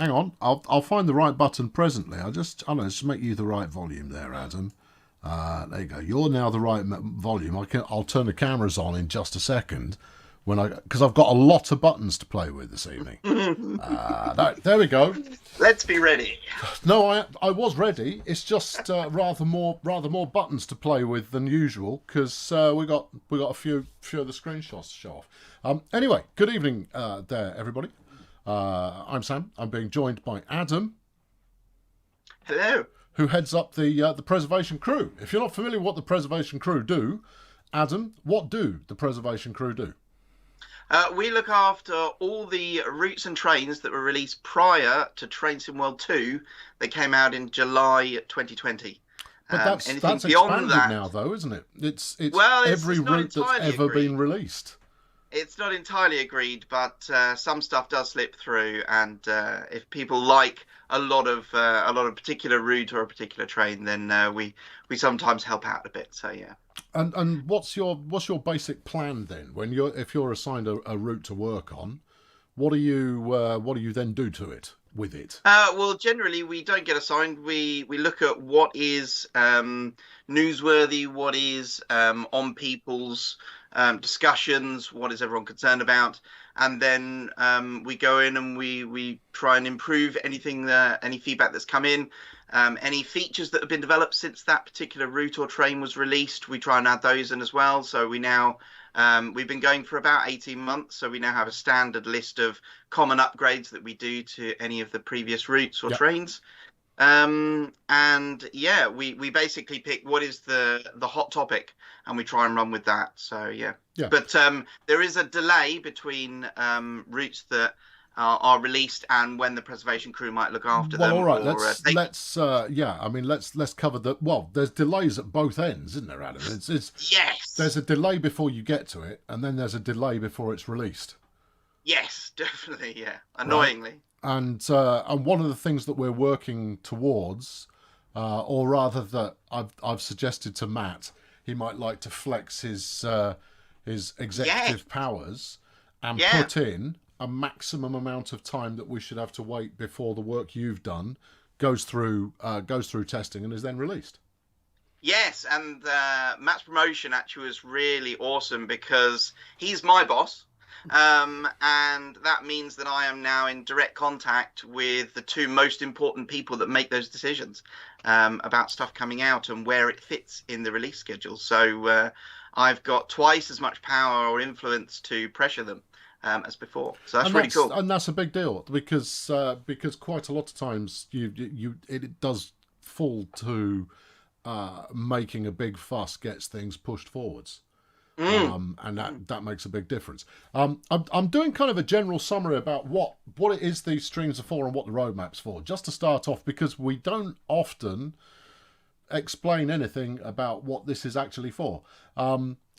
Hang on, I'll find the right button presently. I don't know, just make you the right volume there, Adam. There you go. You're now the right volume. I'll turn the cameras on in just a second because I've got a lot of buttons to play with this evening. There we go. Let's be ready. No, I was ready. It's just rather more buttons to play with than usual because we got a few of the screenshots to show off. Anyway, good evening there, everybody. I'm Sam. I'm being joined by Adam. Hello. Who heads up the preservation crew. If you're not familiar with what the preservation crew do, Adam, what do the preservation crew do? We look after all the routes and trains that were released prior to Train Sim World 2 that came out in July 2020. But that's expanded now, though, isn't it? It's every route that's ever been released. It's not entirely agreed, but some stuff does slip through, and if people like a lot of particular route or a particular train, then we sometimes help out a bit. So yeah. And what's your basic plan then? If you're assigned a route to work on, what do you then do to it with it? Well, generally we don't get assigned. We look at what is newsworthy, what is on people's discussions, what is everyone concerned about, and then we go in and we try and improve anything, any feedback that's come in, any features that have been developed since that particular route or train was released. We try and add those in as well. So we now we've been going for about 18 months, so we now have a standard list of common upgrades that we do to any of the previous routes or trains. And yeah, we basically pick what is the hot topic and we try and run with that. So yeah. But there is a delay between routes that are released and when the preservation crew might look after them. All right, let's cover the. Well, there's delays at both ends, isn't there, Adam? Yes. There's a delay before you get to it, and then there's a delay before it's released. Yes, definitely. Yeah, annoyingly. Right. And one of the things that we're working towards, or rather that I've suggested to Matt, he might like to flex his executive powers and put in a maximum amount of time that we should have to wait before the work you've done goes through testing and is then released. Yes, and Matt's promotion actually was really awesome because he's my boss. And that means that I am now in direct contact with the two most important people that make those decisions about stuff coming out and where it fits in the release schedule. So I've got twice as much power or influence to pressure them as before. So that's really cool. And that's a big deal because quite a lot of times it does fall to making a big fuss gets things pushed forwards. And that makes a big difference. I'm doing kind of a general summary about what it is these streams are for and what the roadmap's for, just to start off, because we don't often explain anything about what this is actually for.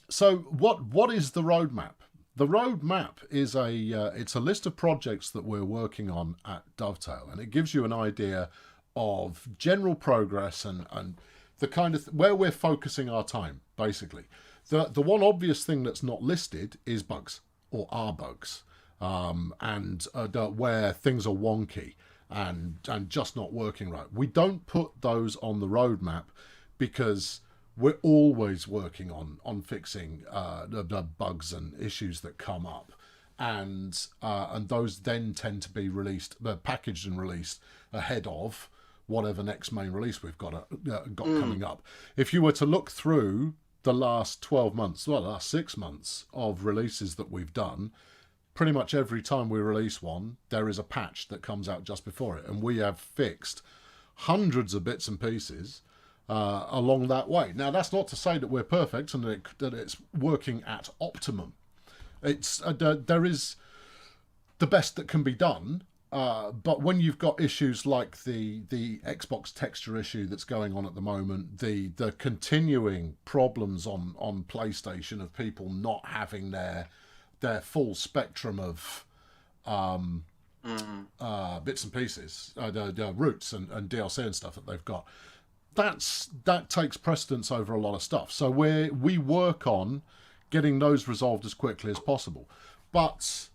So what is the roadmap? The roadmap is it's a list of projects that we're working on at Dovetail, and it gives you an idea of general progress and the kind of where we're focusing our time, basically. The one obvious thing that's not listed is bugs, or are bugs, and where things are wonky and just not working right. We don't put those on the roadmap because we're always working on fixing the bugs and issues that come up, and those then tend to be packaged and released ahead of whatever next main release we've got coming up. If you were to look through the last 12 months, well, the last 6 months of releases that we've done, pretty much every time we release one, there is a patch that comes out just before it, and we have fixed hundreds of bits and pieces along that way. Now, that's not to say that we're perfect and that it's working at optimum. It's there is the best that can be done, but when you've got issues like the Xbox texture issue that's going on at the moment, the continuing problems on PlayStation of people not having their full spectrum of bits and pieces, the routes and DLC and stuff that they've got, that takes precedence over a lot of stuff. So we work on getting those resolved as quickly as possible. But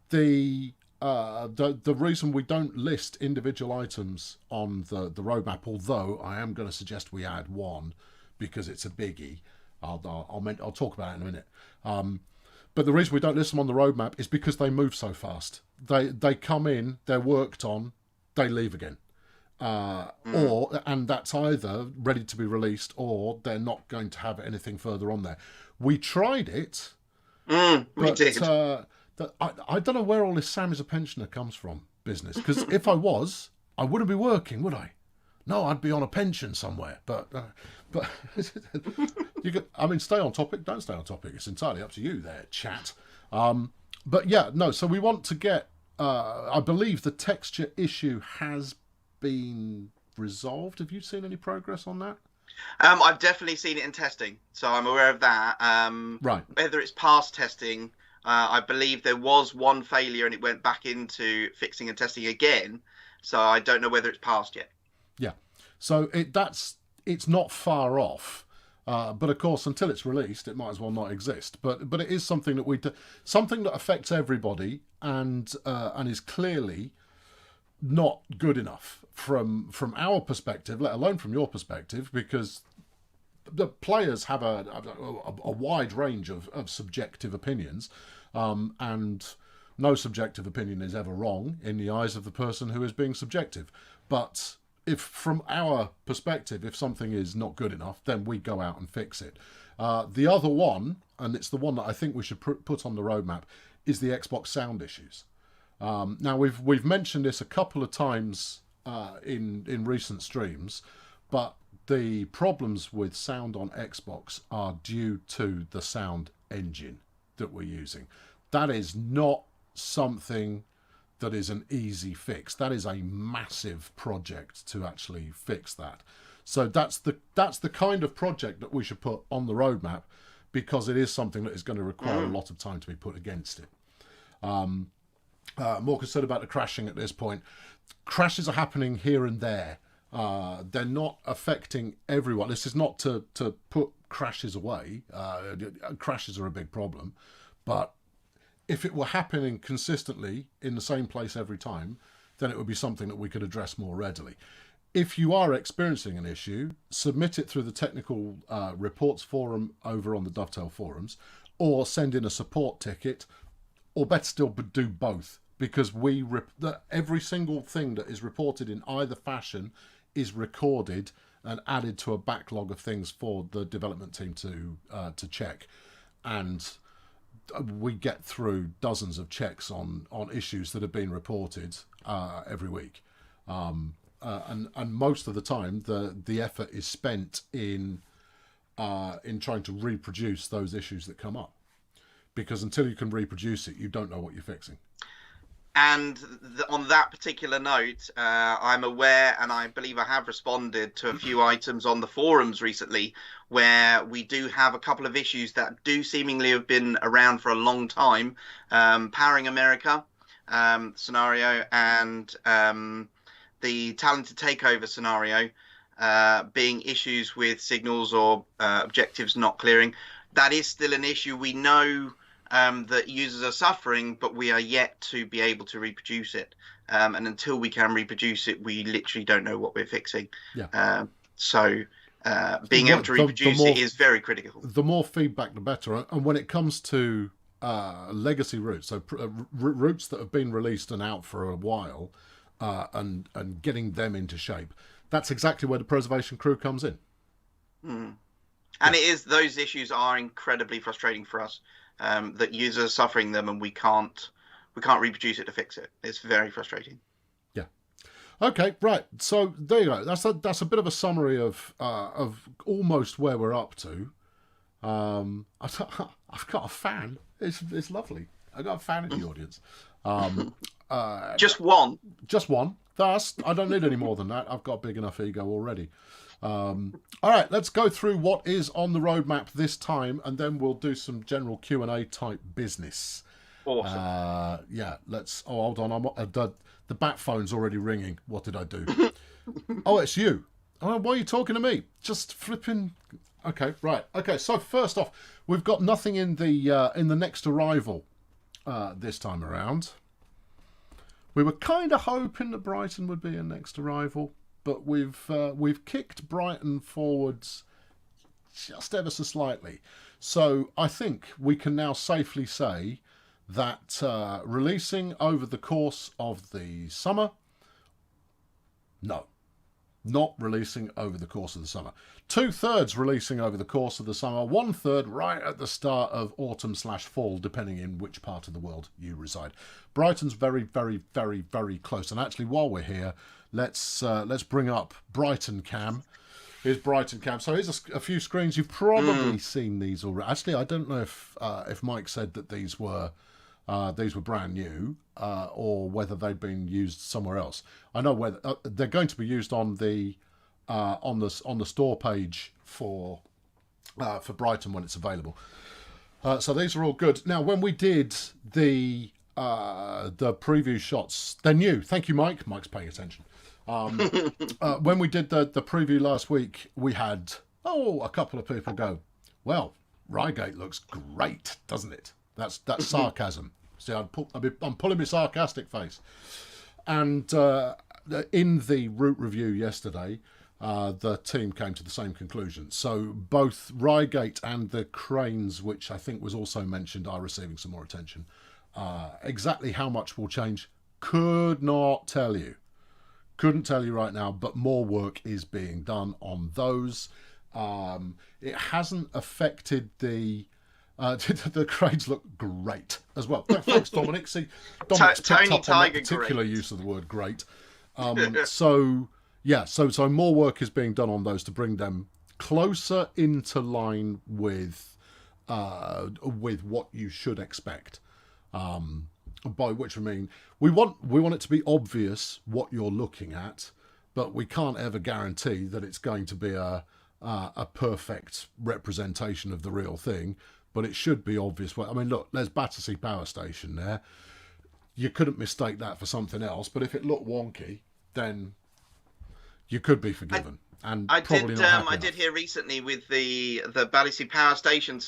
the the reason we don't list individual items on the roadmap, although I am going to suggest we add one because it's a biggie. I'll talk about it in a minute. But the reason we don't list them on the roadmap is because they move so fast. They come in, they're worked on, they leave again. And that's either ready to be released or they're not going to have anything further on there. We tried it. We did. I don't know where all this Sam is a pensioner comes from business. Because if I was, I wouldn't be working, would I? No, I'd be on a pension somewhere. But you could, I mean, stay on topic, don't stay on topic. It's entirely up to you there, chat. But yeah, no, so we want to get, I believe the texture issue has been resolved. Have you seen any progress on that? I've definitely seen it in testing, so I'm aware of that. Right. Whether it's past testing, I believe there was one failure and it went back into fixing and testing again. So I don't know whether it's passed yet. Yeah. So it's not far off. But of course, until it's released, it might as well not exist. But it is something that something that affects everybody and is clearly not good enough from our perspective, let alone from your perspective, because the players have a wide range of subjective opinions, and no subjective opinion is ever wrong in the eyes of the person who is being subjective. But if from our perspective, if something is not good enough, then we go out and fix it. The other one, and it's the one that I think we should put on the roadmap, is the Xbox sound issues. Now we've mentioned this a couple of times in recent streams, but the problems with sound on Xbox are due to the sound engine that we're using. That is not something that is an easy fix. That is a massive project to actually fix that. So that's the kind of project that we should put on the roadmap, because it is something that is going to require a lot of time to be put against it. More concerned about the crashing at this point. Crashes are happening here and there. They're not affecting everyone. This is not to put crashes away. Crashes are a big problem. But if it were happening consistently in the same place every time, then it would be something that we could address more readily. If you are experiencing an issue, submit it through the technical reports forum over on the Dovetail forums, or send in a support ticket, or better still, do both, because every single thing that is reported in either fashion is recorded and added to a backlog of things for the development team to check. And we get through dozens of checks on issues that have been reported every week. And most of the time, the effort is spent in trying to reproduce those issues that come up. Because until you can reproduce it, you don't know what you're fixing. And on that particular note, I'm aware, and I believe I have responded to a few items on the forums recently, where we do have a couple of issues that do seemingly have been around for a long time. Powering America scenario and the Talented Takeover scenario being issues with signals or objectives not clearing. That is still an issue. We know that users are suffering, but we are yet to be able to reproduce it. And until we can reproduce it, we literally don't know what we're fixing. Yeah. So being able to reproduce it is very critical. The more feedback, the better. And when it comes to legacy routes, so routes that have been released and out for a while, and getting them into shape, that's exactly where the preservation crew comes in. And it is, those issues are incredibly frustrating for us, that users are suffering them and we can't reproduce it to fix it. It's very frustrating. Yeah. Okay, right. So there you go. That's a bit of a summary of almost where we're up to. I've got a fan. It's lovely. I've got a fan in the audience. Just one. Just one. I don't need any more than that. I've got a big enough ego already. All right, let's go through what is on the roadmap this time, and then we'll do some general Q&A type business. Awesome. Yeah, let's... Oh, hold on. The bat phone's already ringing. What did I do? Oh, it's you. Oh, why are you talking to me? Just flipping... Okay, right. Okay, so first off, we've got nothing in the next arrival this time around. We were kind of hoping that Brighton would be a next arrival, but we've kicked Brighton forwards just ever so slightly. So I think we can now safely say that releasing over the course of the summer, no, not releasing over the course of the summer. 2/3 releasing over the course of the summer, 1/3 right at the start of autumn/fall, depending in which part of the world you reside. Brighton's very, very, very, very close. And actually, while we're here, let's bring up Brighton Cam. Here's Brighton Cam. So here's a few screens. You've probably seen these already. Actually, I don't know if Mike said that these were brand new or whether they'd been used somewhere else. I know whether they're going to be used on the store page for Brighton when it's available. So these are all good. Now, when we did the preview shots, they're new. Thank you, Mike. Mike's paying attention. When we did the preview last week, we had a couple of people go, well, Reigate looks great, doesn't it? That's sarcasm. See, I'm pulling my sarcastic face. And in the route review yesterday, the team came to the same conclusion. So both Reigate and the cranes, which I think was also mentioned, are receiving some more attention. Exactly how much will change, could not tell you. Couldn't tell you right now, but more work is being done on those. It hasn't affected the cranes look great as well. Thanks, Dominic. See, Dominic's picked up on that particular use of the word great. So more work is being done on those to bring them closer into line with what you should expect. By which I mean we want it to be obvious what you're looking at, but we can't ever guarantee that it's going to be a perfect representation of the real thing. But it should be obvious. I mean, look, there's Battersea Power Station there. You couldn't mistake that for something else. But if it looked wonky, then you could be forgiven. I did hear recently with the Battersea Power Station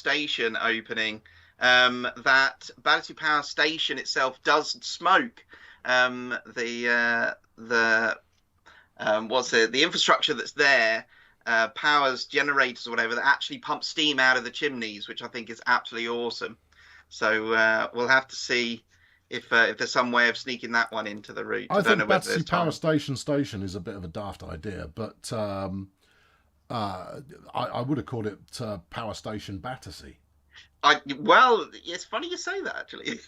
opening that Battersea Power Station itself does smoke. The infrastructure that's there powers generators or whatever that actually pump steam out of the chimneys, which I think is absolutely awesome. So we'll have to see if there's some way of sneaking that one into the route. I think Battersea Power Station is a bit of a daft idea, but I would have called it Power Station Battersea. Well, it's funny you say that actually.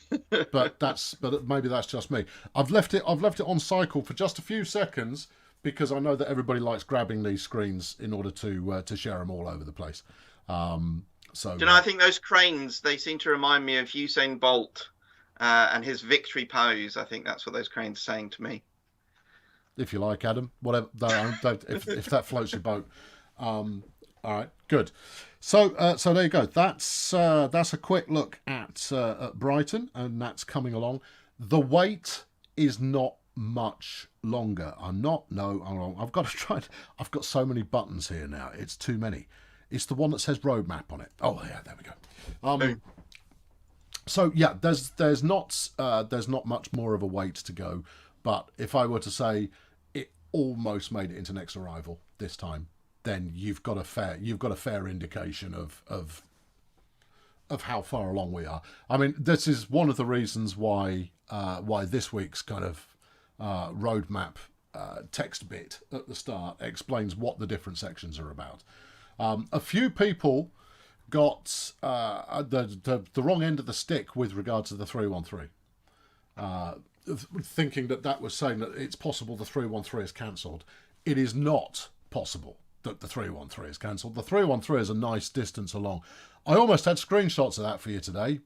but maybe that's just me. I've left it on cycle for just a few seconds because I know that everybody likes grabbing these screens in order to share them all over the place. So I think those cranes, they seem to remind me of Usain Bolt and his victory pose. I think that's what those cranes are saying to me. If you like, Adam, whatever. If that floats your boat. All right, good. So there you go. That's a quick look at Brighton, and that's coming along. The wait is not much longer. I've got to try. I've got so many buttons here now. It's too many. It's the one that says roadmap on it. Oh yeah, there we go. So yeah, there's not much more of a wait to go. But if I were to say it almost made it into next arrival this time, then you've got a fair indication of how far along we are. I mean, this is one of the reasons why this week's kind of roadmap text bit at the start explains what the different sections are about. A few people got the wrong end of the stick with regard to the 313, thinking that was saying that it's possible the 313 is cancelled. It is not possible that the 313 is cancelled. The 313 is a nice distance along. I almost had screenshots of that for you today,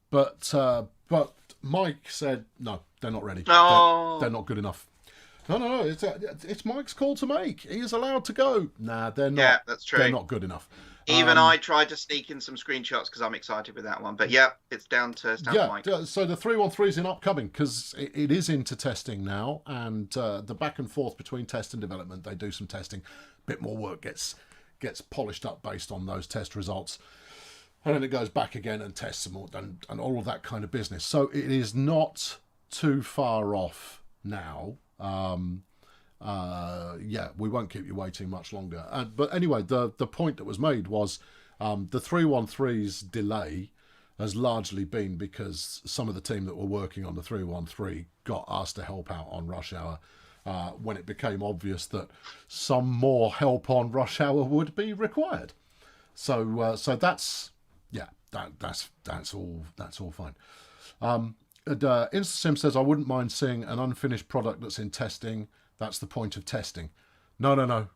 but Mike said no, they're not ready. Oh. They're not good enough. No. It's Mike's call to make. He is allowed to go. Nah, they're not. Yeah, that's true. They're not good enough. Even I tried to sneak in some screenshots because I'm excited with that one. But yeah, it's down to Mike. So the 313 is in upcoming because it is into testing now, and the back and forth between test and development, they do some testing. A bit more work gets polished up based on those test results, and then it goes back again and tests some more and all of that kind of business. So it is not too far off now. We won't keep you waiting much longer. But anyway, the point that was made was the 313's delay has largely been because some of the team that were working on the 313 got asked to help out on rush hour when it became obvious that some more help on rush hour would be required. So that's all fine. InstaSim says, I wouldn't mind seeing an unfinished product that's in testing. That's the point of testing. No.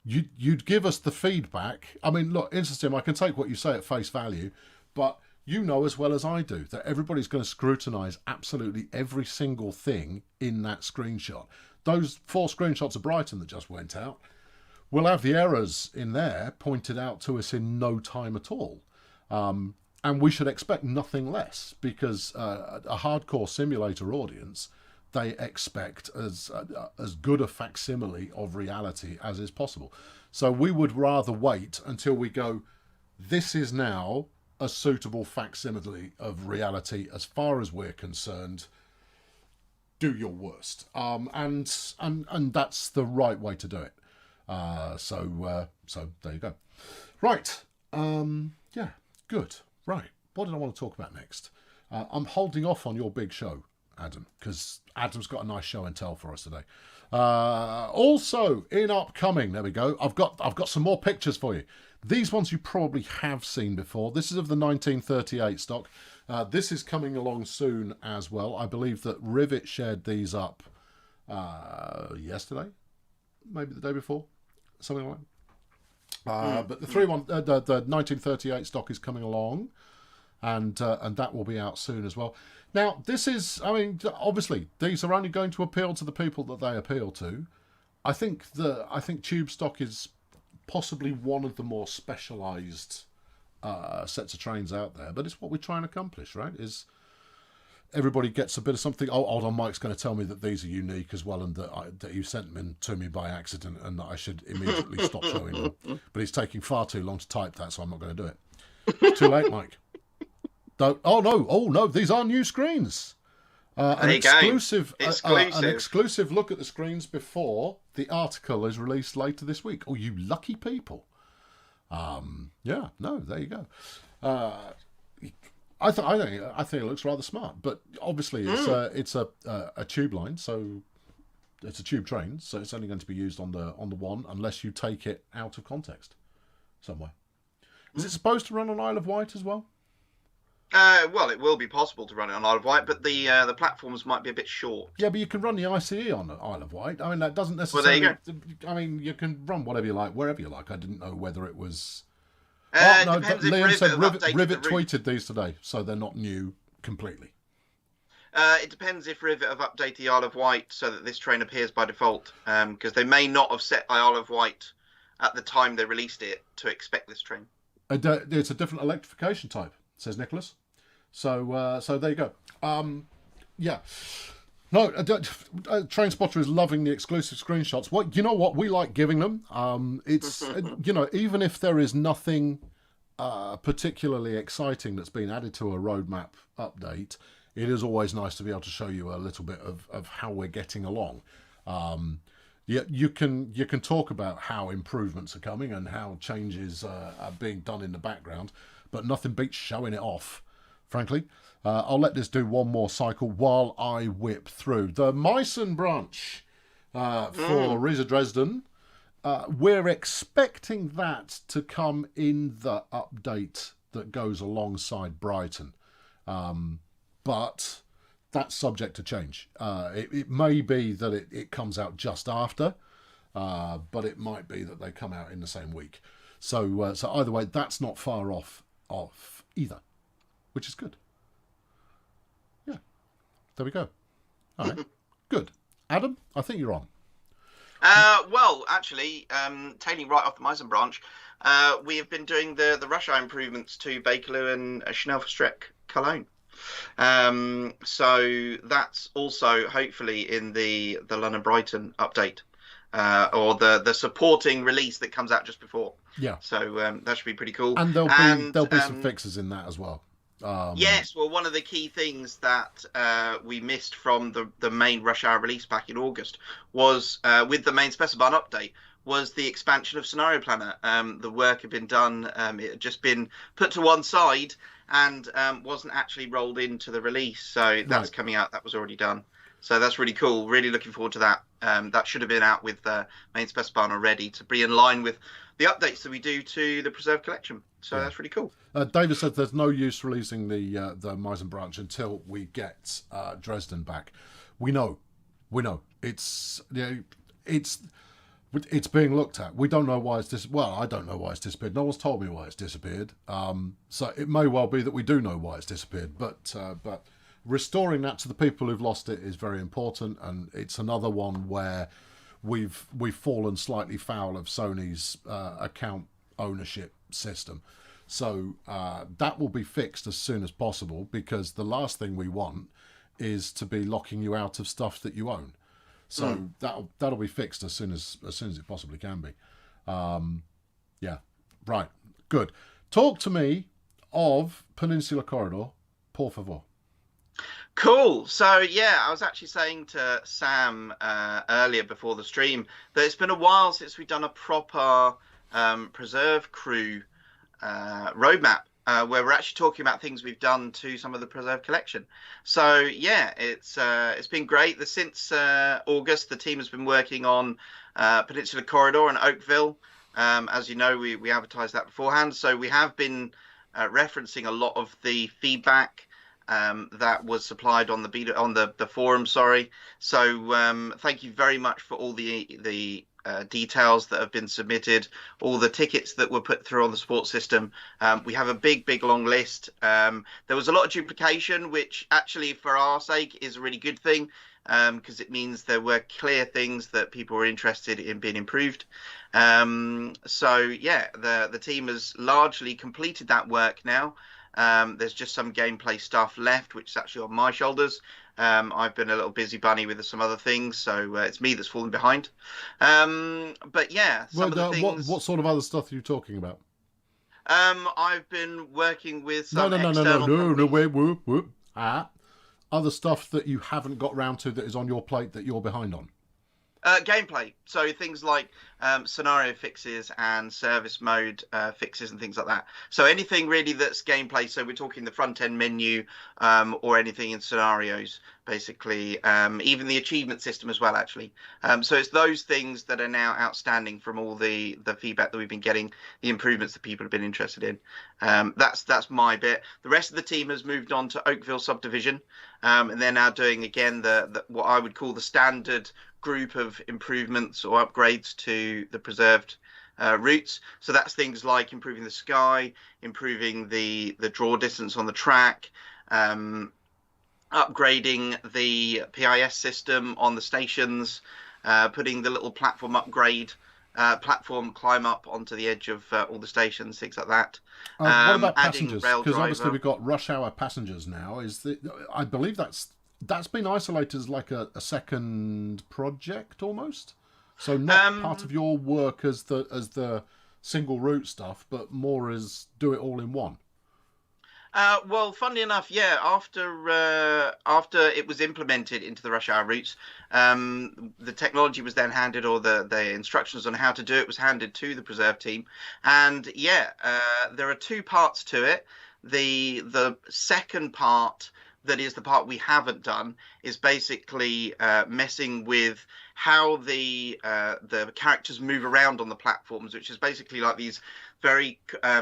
You'd give us the feedback. I mean, look, InstaSim, I can take what you say at face value, but you know as well as I do that everybody's going to scrutinise absolutely every single thing in that screenshot. Those 4 screenshots of Brighton that just went out will have the errors in there pointed out to us in no time at all. And we should expect nothing less, because a hardcore simulator audience, they expect as good a facsimile of reality as is possible. So we would rather wait until we go, this is now a suitable facsimile of reality as far as we're concerned. Do your worst. And that's the right way to do it. So there you go. Right. Yeah, good. Right. What did I want to talk about next? I'm holding off on your big show, Adam, because Adam's got a nice show and tell for us today. Also, in upcoming, there we go. I've got some more pictures for you. These ones you probably have seen before. This is of the 1938 stock. This is coming along soon as well. I believe that Rivet shared these up yesterday, maybe the day before, something like that. But the 1938 stock is coming along, and that will be out soon as well. Now, this is, I mean, obviously, these are only going to appeal to the people that they appeal to. I think tube stock is possibly one of the more specialised sets of trains out there, but it's what we try and accomplish, right? Is everybody gets a bit of something. Oh, hold on, Mike's going to tell me that these are unique as well, and that you sent them to me by accident, and that I should immediately stop showing them. But he's taking far too long to type that, so I'm not going to do it. It's too late, Mike. Oh no! These are new screens. An exclusive look at the screens before the article is released later this week. Oh, you lucky people! There you go. I think it looks rather smart, but obviously it's a tube line, so it's a tube train, so it's only going to be used on the one unless you take it out of context somewhere. Is it supposed to run on Isle of Wight as well? Well, it will be possible to run it on Isle of Wight, but the platforms might be a bit short. Yeah, but you can run the ICE on Isle of Wight. I mean, that doesn't necessarily... Well, there you go. I mean, you can run whatever you like, wherever you like. I didn't know whether it was... Liam said Rivet tweeted these today, so they're not new completely. It depends if Rivet have updated the Isle of Wight so that this train appears by default, because they may not have set Isle of Wight at the time they released it to expect this train. It's a different electrification type, says Nicholas. So there you go. No, Train Spotter is loving the exclusive screenshots. You know what? We like giving them. It's even if there is nothing particularly exciting that's been added to a roadmap update, it is always nice to be able to show you a little bit of how we're getting along. You can talk about how improvements are coming and how changes are being done in the background, but nothing beats showing it off, frankly. I'll let this do one more cycle while I whip through the Meissen branch for Riesa Dresden. We're expecting that to come in the update that goes alongside Brighton, but that's subject to change. It may be that it comes out just after, but it might be that they come out in the same week. So either way, that's not far off either, which is good. Yeah, there we go. All right, good. Adam, I think you're on. Well, actually, tailing right off the Meissen branch, we have been doing the rush hour improvements to Bakerloo and Schnellverstreck Cologne. So that's also hopefully in the London Brighton update, or the supporting release that comes out just before. Yeah. So that should be pretty cool. And there'll be some fixes in that as well. Yes, well, one of the key things that we missed from the main Rush Hour release back in August was with the main Specimen update was the expansion of Scenario Planner. The work had been done; it had just been put to one side and wasn't actually rolled into the release. So that's Right. coming out. That was already done. So that's really cool. Really looking forward to that. That should have been out with main Specimen already to be in line with the updates that we do to the Preserve collection. So Yeah. that's really cool. David said there's no use releasing the Meissen branch until we get Dresden back. We know, it's it's being looked at. We don't know why it's well, I don't know why it's disappeared. No one's told me why it's disappeared. So it may well be that we do know why it's disappeared. But restoring that to the people who've lost it is very important, and it's another one where we've fallen slightly foul of Sony's account ownership system. So that will be fixed as soon as possible, because the last thing we want is to be locking you out of stuff that you own. So that'll be fixed as soon as it possibly can be. Yeah, right, good. Talk to me of Peninsula Corridor, por favor. Cool. So yeah, I was actually saying to Sam earlier before the stream that it's been a while since we've done a proper Preserve crew roadmap where we're actually talking about things we've done to some of the Preserve collection. So yeah, it's been great. Since August, the team has been working on Peninsula Corridor and Oakville. As you know, we advertised that beforehand, so we have been referencing a lot of the feedback that was supplied on the beta on the forum. Sorry. So thank you very much for all the details that have been submitted, all the tickets that were put through on the support system. We have a big long list. There was a lot of duplication, which actually for our sake is a really good thing, because it means there were clear things that people were interested in being improved. So yeah, the team has largely completed that work now. There's just some gameplay stuff left, which is actually on my shoulders. I've been a little busy bunny with some other things, so it's me that's fallen behind. But yeah, some of the things. What sort of other stuff are you talking about? I've been working with No, some no, no, no, no, external no, no, companies. wait, whoop, whoop. Other stuff that you haven't got round to that is on your plate that you're behind on. Gameplay, so things like scenario fixes and service mode fixes and things like that. So anything really that's gameplay. So we're talking the front end menu or anything in scenarios, basically. Even the achievement system as well, actually. So it's those things that are now outstanding from all the feedback that we've been getting, the improvements that people have been interested in. That's my bit. The rest of the team has moved on to Oakville subdivision, and they're now doing again the what I would call the standard group of improvements or upgrades to the preserved routes. So that's things like improving the sky, improving the draw distance on the track, upgrading the PIS system on the stations, putting the little platform upgrade, platform climb up onto the edge of all the stations, things like that. What about Adding passengers? Because obviously Raildriver. we've got rush hour passengers now. I believe that's been isolated as like a second project almost. So not part of your work as the single route stuff, but more as do it all in one. Well, funnily enough, yeah. After it was implemented into the rush hour routes, the technology was then handed, or the instructions on how to do it was handed to the preserve team. And yeah, there are two parts to it. The second part, that is the part we haven't done, is basically messing with how the characters move around on the platforms, which is basically like these very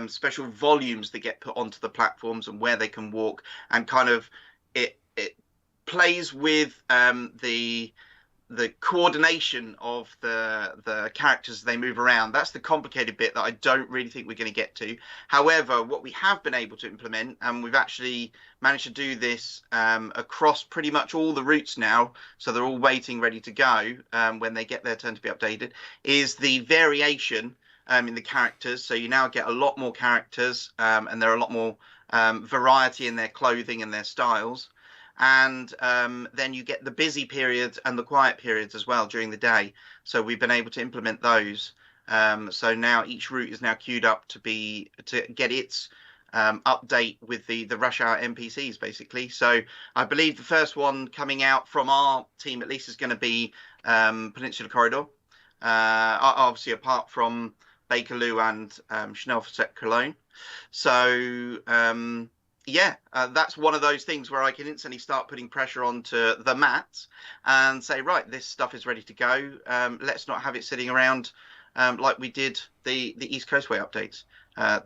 special volumes that get put onto the platforms and where they can walk, and kind of it plays with the coordination of the characters as they move around. That's the complicated bit that I don't really think we're going to get to. However, what we have been able to implement, and we've actually managed to do this across pretty much all the routes now, so they're all waiting ready to go when they get their turn to be updated, is the variation in the characters. So you now get a lot more characters, and there are a lot more variety in their clothing and their styles. And then you get the busy periods and the quiet periods as well during the day. So we've been able to implement those. So now each route is now queued up to get its update with the rush hour NPCs, basically. So I believe the first one coming out from our team, at least, is going to be Peninsula Corridor. Obviously, apart from Bakerloo and Somerset Cologne. So that's one of those things where I can instantly start putting pressure onto the mats and say, right, this stuff is ready to go. Let's not have it sitting around like we did the East Coastway updates.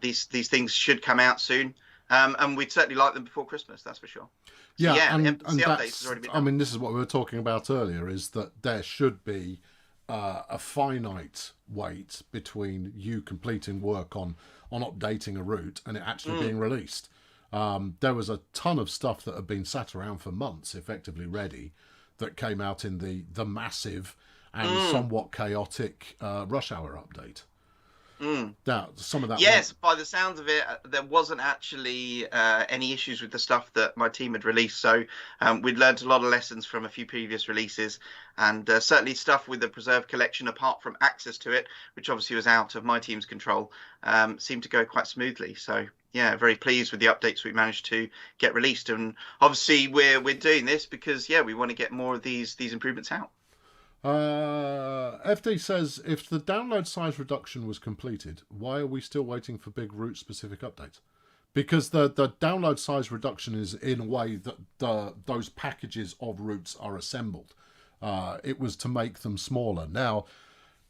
These things should come out soon, and we'd certainly like them before Christmas. That's for sure. So, and NPC updates has already been done. I mean, this is what we were talking about earlier: is that there should be a finite wait between you completing work on updating a route and it actually being released. There was a ton of stuff that had been sat around for months, effectively ready, that came out in the massive and somewhat chaotic rush hour update. Now, some of that. Yes, by the sounds of it, there wasn't actually any issues with the stuff that my team had released. So we'd learned a lot of lessons from a few previous releases, and certainly stuff with the Preserve collection, apart from access to it, which obviously was out of my team's control, seemed to go quite smoothly. So yeah, very pleased with the updates we managed to get released. And obviously we're doing this because we want to get more of these improvements out. FD says, if the download size reduction was completed, why are we still waiting for big route specific updates? Because the download size reduction is in a way that those packages of routes are assembled. It was to make them smaller. Now,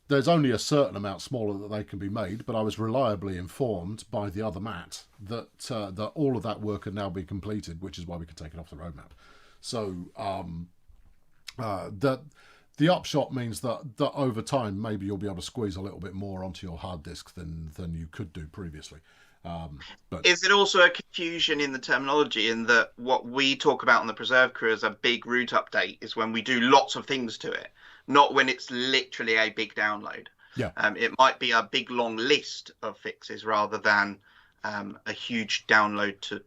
there's only a certain amount smaller that they can be made, but I was reliably informed by the other Matt that all of that work had now been completed, which is why we could take it off the roadmap. So the upshot means that over time, maybe you'll be able to squeeze a little bit more onto your hard disk than you could do previously. But is it also a confusion in the terminology in that what we talk about on the Preserve crew as a big route update is when we do lots of things to it, not when it's literally a big download? Yeah. It might be a big long list of fixes rather than a huge download to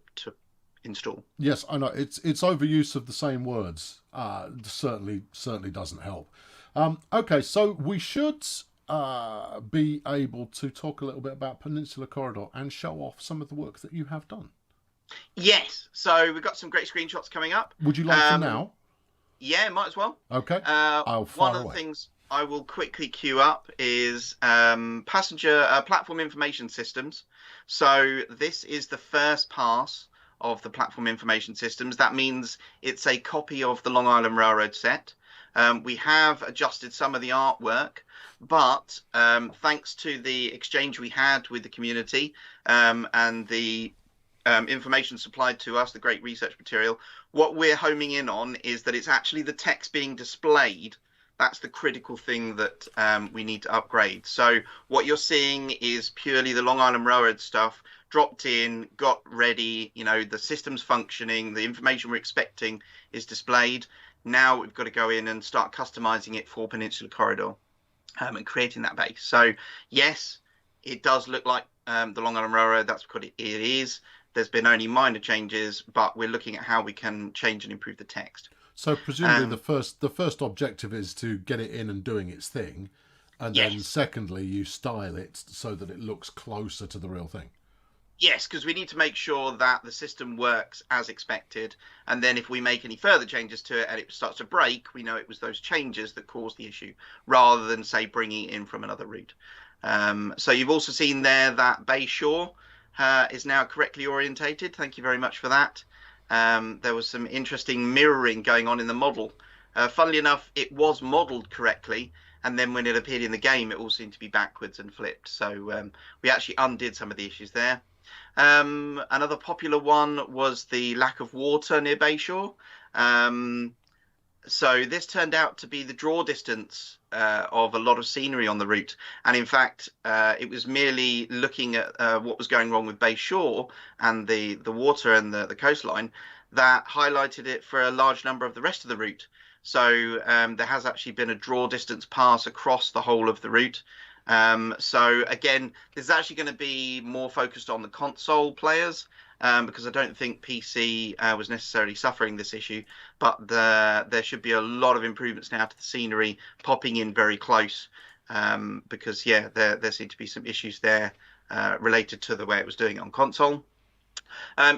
install. Yes, I know. It's overuse of the same words. Certainly doesn't help. Okay, so we should be able to talk a little bit about Peninsula Corridor and show off some of the work that you have done. Yes, so we've got some great screenshots coming up. Would you like them now? Yeah, might as well. Okay, I'll fire One of the things I will quickly queue up is passenger platform information systems. So this is the first pass of the platform information systems. That means it's a copy of the Long Island Railroad set. We have adjusted some of the artwork, but thanks to the exchange we had with the community and the information supplied to us, the great research material, what we're homing in on is that it's actually the text being displayed. That's the critical thing that we need to upgrade. So what you're seeing is purely the Long Island Railroad stuff dropped in, got ready, the system's functioning, the information we're expecting is displayed. Now we've got to go in and start customizing it for Peninsula Corridor and creating that base. So yes, it does look like the Long Island Railroad. That's what it is. There's been only minor changes, but we're looking at how we can change and improve the text. So presumably the first objective is to get it in and doing its thing, and then secondly you style it so that it looks closer to the real thing. Yes, because we need to make sure that the system works as expected, and then if we make any further changes to it and it starts to break, we know it was those changes that caused the issue, rather than, say, bringing it in from another route. So you've also seen there that Bay Shore is now correctly orientated. Thank you very much for that. There was some interesting mirroring going on in the model. Funnily enough, it was modelled correctly, and then when it appeared in the game, it all seemed to be backwards and flipped. So we actually undid some of the issues there. Another popular one was the lack of water near Bayshore. So this turned out to be the draw distance of a lot of scenery on the route. And in fact, it was merely looking at what was going wrong with Bayshore and the water and the coastline that highlighted it for a large number of the rest of the route. So there has actually been a draw distance pass across the whole of the route. So again, this is actually going to be more focused on the console players, because I don't think PC was necessarily suffering this issue, but there should be a lot of improvements now to the scenery popping in very close, because there seem to be some issues there related to the way it was doing it on console.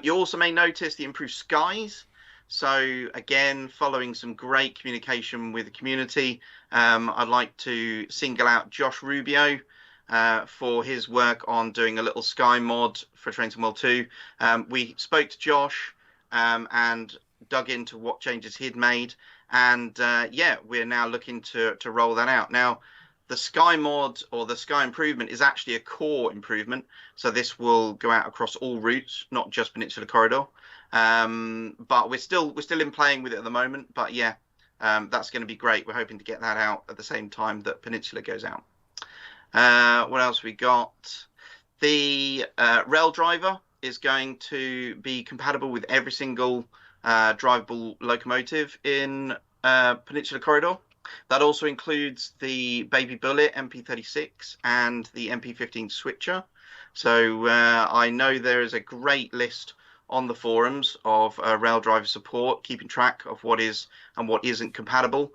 You also may notice the improved skies. So again, following some great communication with the community, I'd like to single out Josh Rubio for his work on doing a little sky mod for Train Sim World 2. We spoke to Josh and dug into what changes he'd made, and yeah, we're now looking to roll that out. Now, the Sky mod or the Sky improvement is actually a core improvement, so this will go out across all routes, not just Peninsula Corridor. But we're still in playing with it at the moment. But yeah, that's going to be great. We're hoping to get that out at the same time that Peninsula goes out. What else we got? The Raildriver is going to be compatible with every single drivable locomotive in Peninsula Corridor. That also includes the Baby Bullet MP36 and the MP15 switcher. So I know there is a great list on the forums of Raildriver support, keeping track of what is and what isn't compatible.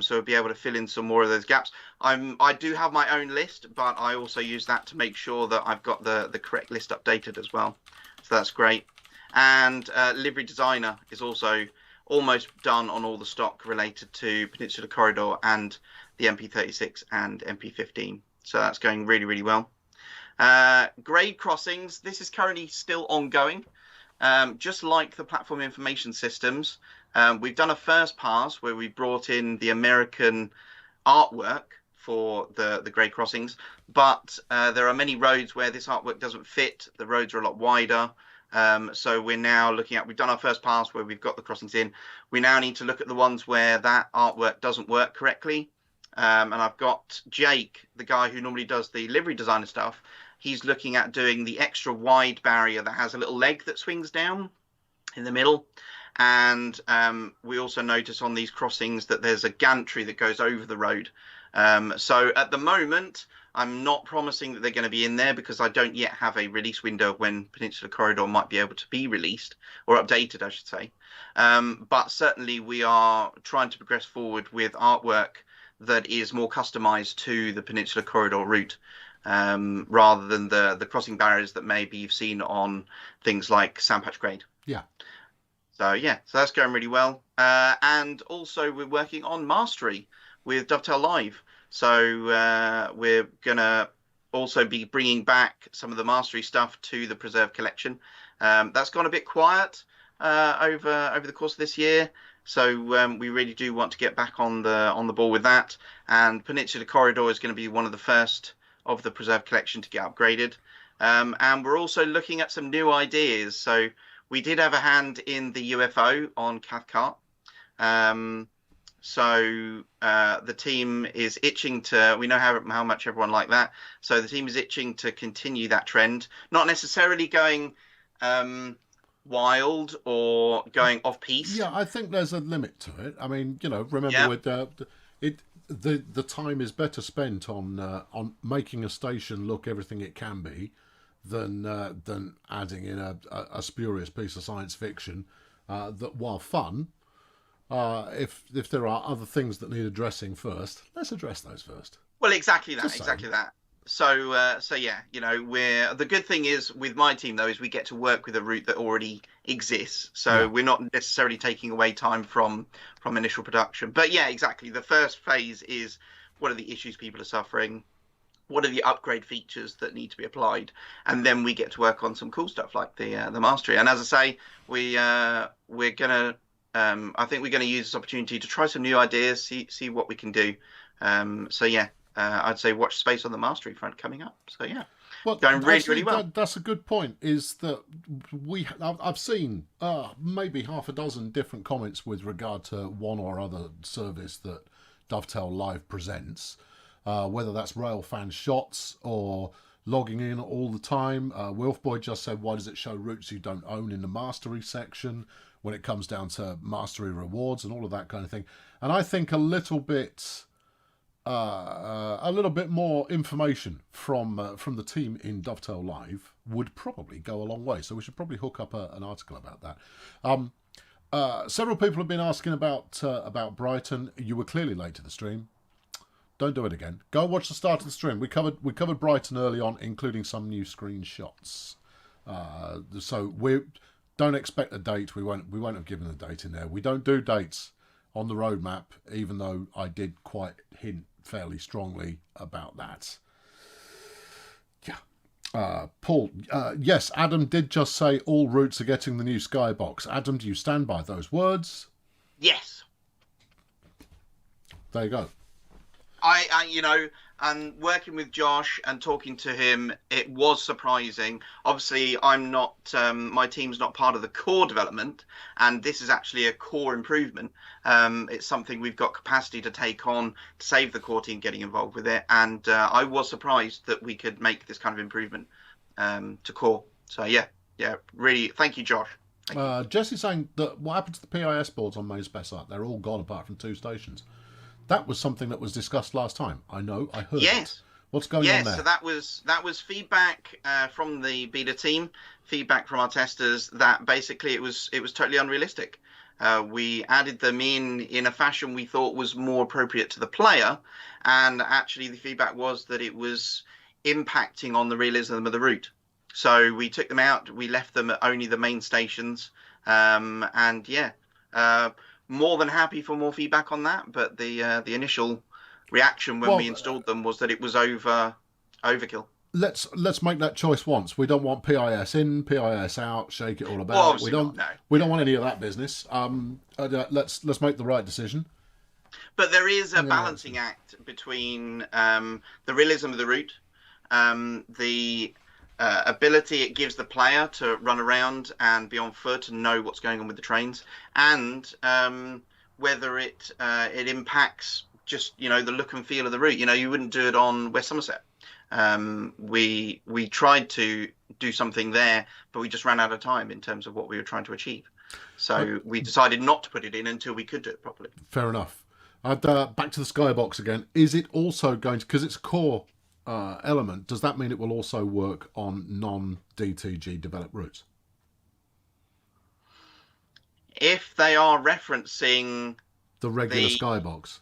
So we'll be able to fill in some more of those gaps. I do have my own list, but I also use that to make sure that I've got the correct list updated as well. So that's great. And Livery Designer is also almost done on all the stock related to Peninsula Corridor and the MP36 and MP15. So that's going really, really well. Grade crossings, this is currently still ongoing. Just like the platform information systems, we've done a first pass where we brought in the American artwork for the grade crossings, but there are many roads where this artwork doesn't fit. The roads are a lot wider. So we're now looking at, we've done our first pass where we've got the crossings in. We now need to look at the ones where that artwork doesn't work correctly. And I've got Jake, the guy who normally does the livery designer stuff. He's looking at doing the extra wide barrier that has a little leg that swings down in the middle. And we also notice on these crossings that there's a gantry that goes over the road. So at the moment, I'm not promising that they're going to be in there because I don't yet have a release window when Peninsula Corridor might be able to be released or updated, I should say. But certainly we are trying to progress forward with artwork that is more customized to the Peninsula Corridor route, rather than the crossing barriers that maybe you've seen on things like Sandpatch Grade. Yeah. So yeah, so that's going really well. And also we're working on Mastery with Dovetail Live. So we're going to also be bringing back some of the Mastery stuff to the Preserve collection. That's gone a bit quiet over the course of this year. So we really do want to get back on the ball with that. And Peninsula Corridor is going to be one of the first of the Preserve collection to get upgraded. And we're also looking at some new ideas. So we did have a hand in the UFO on Cathcart. So the team is itching to, we know how much everyone liked that. So the team is itching to continue that trend, not necessarily going wild or going off piste. Yeah, I think there's a limit to it. I mean, remember with the time is better spent on making a station look everything it can be than adding in a spurious piece of science fiction that, while fun, if there are other things that need addressing first, let's address those first. Well, exactly that. So yeah, the good thing is with my team though is we get to work with a route that already exists. So we're not necessarily taking away time from initial production. But yeah, exactly. The first phase is what are the issues people are suffering? What are the upgrade features that need to be applied? And then we get to work on some cool stuff like the Mastery. And as I say, we're gonna. I think we're going to use this opportunity to try some new ideas, see what we can do. So yeah, I'd say watch space on the Mastery front coming up. So yeah, going really well. That's a good point. Is that I've seen maybe half a dozen different comments with regard to one or other service that Dovetail Live presents, whether that's Railfan shots or logging in all the time. Wolfboy just said, why does it show routes you don't own in the Mastery section when it comes down to Mastery rewards and all of that kind of thing? And I think a little bit more information from the team in Dovetail Live would probably go a long way. So we should probably hook up an article about that. Several people have been asking about Brighton. You were clearly late to the stream. Don't do it again. Go watch the start of the stream. We covered Brighton early on, including some new screenshots. So we don't expect a date. We won't have given a date in there. We don't do dates on the roadmap, even though I did quite hint fairly strongly about that. Yeah. Paul, yes, Adam did just say all routes are getting the new skybox. Adam, do you stand by those words? Yes. There you go. And working with Josh and talking to him, it was surprising. Obviously, I'm not, my team's not part of the core development, and this is actually a core improvement. It's something we've got capacity to take on to save the core team getting involved with it. And I was surprised that we could make this kind of improvement to core. So, yeah, really, thank you, Josh. Jesse's saying that what happened to the PIS boards on main spec site? They're all gone apart from 2 stations. That was something that was discussed last time. I know, I heard it. What's going on there? Yes, so that was feedback from the beta team, feedback from our testers that basically it was totally unrealistic. We added them in a fashion we thought was more appropriate to the player, and actually the feedback was that it was impacting on the realism of the route. So we took them out, we left them at only the main stations, more than happy for more feedback on that, but the initial reaction when we installed them was that it was overkill. Let's make that choice once. We don't want PIS in, PIS out, shake it all about. Well, we don't want any of that business. Let's make the right decision. But there is a balancing act between the realism of the route, the ability it gives the player to run around and be on foot and know what's going on with the trains, and whether it impacts just the look and feel of the route. You wouldn't do it on West Somerset. We tried to do something there, but we just ran out of time in terms of what we were trying to achieve. So we decided not to put it in until we could do it properly. Fair enough. Back to the skybox again. Is it also going to, because it's core element, does that mean it will also work on non-DTG developed routes? If they are referencing the regular skybox,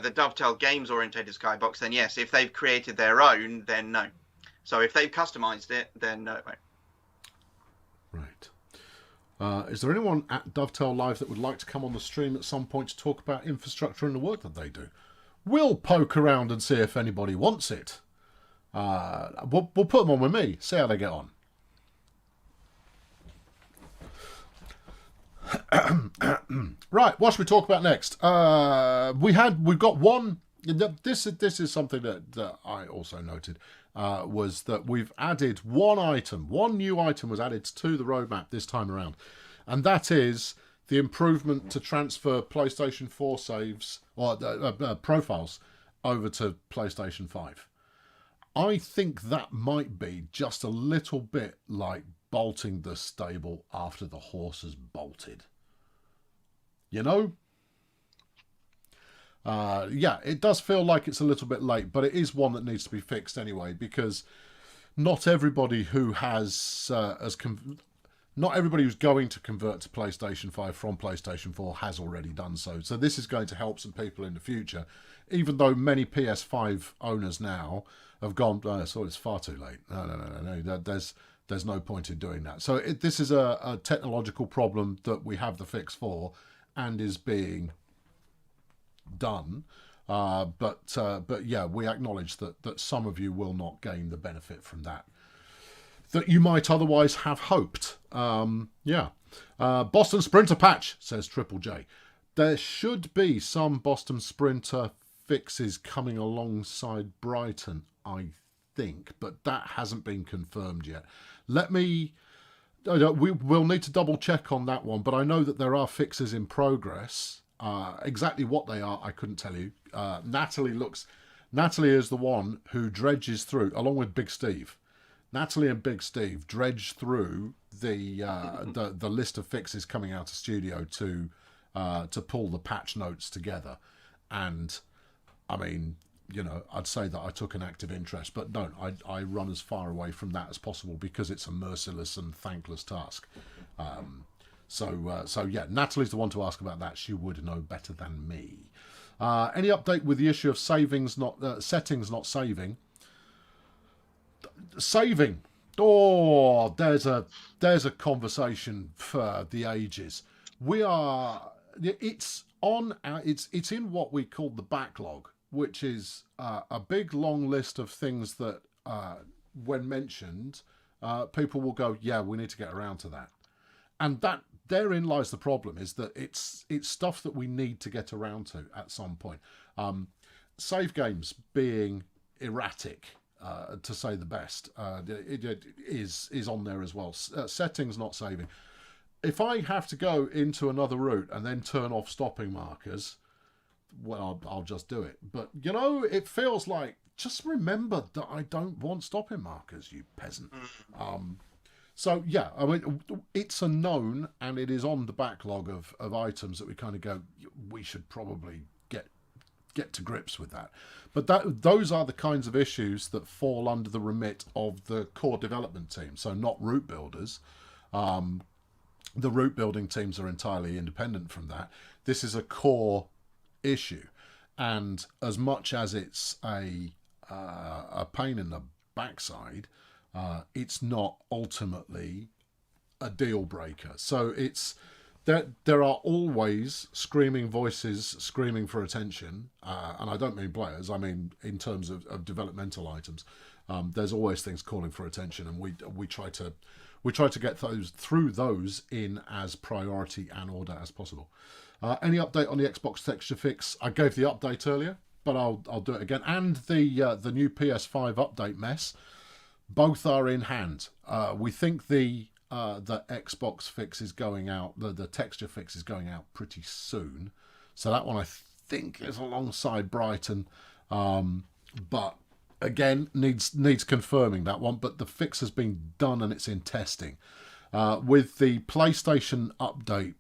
the Dovetail games orientated skybox, then yes. If they've created their own, then no. So if they've customized it, then no. Right. Is there anyone at Dovetail Live that would like to come on the stream at some point to talk about infrastructure and the work that they do? We'll poke around and see if anybody wants it. We'll put them on with me, see how they get on. Right, what should we talk about next? We've got one. This is something that I also noted, was that we've added one new item was added to the roadmap this time around, and that is the improvement to transfer PlayStation 4 saves or profiles over to PlayStation 5. I think that might be just a little bit like bolting the stable after the horse has bolted. It does feel like it's a little bit late, but it is one that needs to be fixed anyway, because not everybody who not everybody who's going to convert to PlayStation 5 from PlayStation 4 has already done so. So this is going to help some people in the future, even though many PS5 owners now have gone, so it's far too late. No. There's no point in doing that. So this is a technological problem that we have the fix for and is being done. But we acknowledge that some of you will not gain the benefit from that you might otherwise have hoped. Boston Sprinter patch, says Triple J. There should be some Boston Sprinter fixes coming alongside Brighton, I think, but that hasn't been confirmed yet. We'll need to double check on that one, but I know that there are fixes in progress. Exactly what they are, I couldn't tell you. Natalie is the one who dredges through, along with Big Steve. Natalie and Big Steve dredge through the list of fixes coming out of studio to pull the patch notes together. And I mean, I'd say that I took an active interest, but no, I run as far away from that as possible because it's a merciless and thankless task. Natalie's the one to ask about that. She would know better than me. Any update with the issue of settings not saving? Saving Oh, there's a conversation for the ages. We are it's on our, it's in what we call the backlog, which is a big long list of things that when mentioned, people will go, yeah, we need to get around to that. And that therein lies the problem, is that it's stuff that we need to get around to at some point. Save games being erratic, to say the best, it is on there as well. Settings not saving. If I have to go into another route and then turn off stopping markers, well, I'll just do it. But it feels like, just remember that I don't want stopping markers, you peasant. So yeah, I mean, it's a known, and it is on the backlog of items that we kind of go, we should probably get to grips with that. But those are the kinds of issues that fall under the remit of the core development team. So not route builders. The route building teams are entirely independent from that. This is a core issue, and as much as it's a pain in the backside, it's not ultimately a deal breaker. So it's there are always screaming voices screaming for attention, and I don't mean players. I mean in terms of developmental items. There's always things calling for attention, and we try to get through those in as priority and order as possible. Any update on the Xbox texture fix? I gave the update earlier, but I'll do it again. And the new PS5 update mess. Both are in hand. We think the Xbox fix is going out. The texture fix is going out pretty soon. So that one I think is alongside Brighton, but again needs confirming, that one. But the fix has been done and it's in testing. With the PlayStation update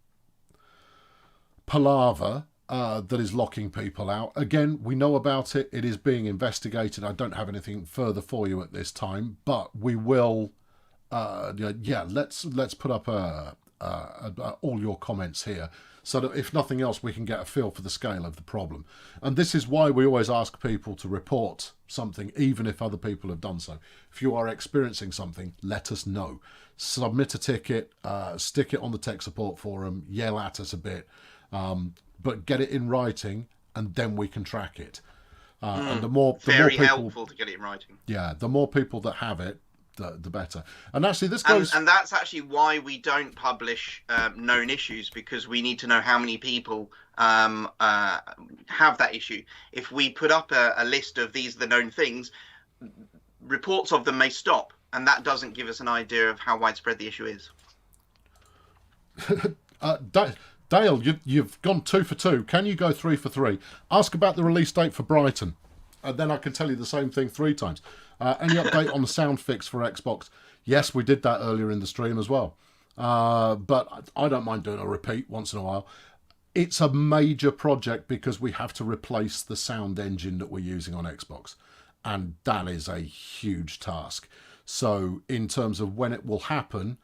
palaver that is locking people out. Again, we know about it. It is being investigated. I don't have anything further for you at this time, but we will. Let's put up all your comments here, so that if nothing else, we can get a feel for the scale of the problem. And this is why we always ask people to report something, even if other people have done so. If you are experiencing something, let us know. Submit a ticket, stick it on the tech support forum, yell at us a bit. But get it in writing, and then we can track it. And the more people, helpful to get it in writing. Yeah, the more people that have it, the better. And actually, this goes. And that's actually why we don't publish known issues, because we need to know how many people have that issue. If we put up a list of these are the known things, reports of them may stop, and that doesn't give us an idea of how widespread the issue is. Dale, you've gone 2 for 2. Can you go 3 for 3? Ask about the release date for Brighton, and then I can tell you the same thing 3 times. Any update on the sound fix for Xbox? Yes, we did that earlier in the stream as well. But I don't mind doing a repeat once in a while. It's a major project because we have to replace the sound engine that we're using on Xbox, and that is a huge task. So in terms of when it will happen,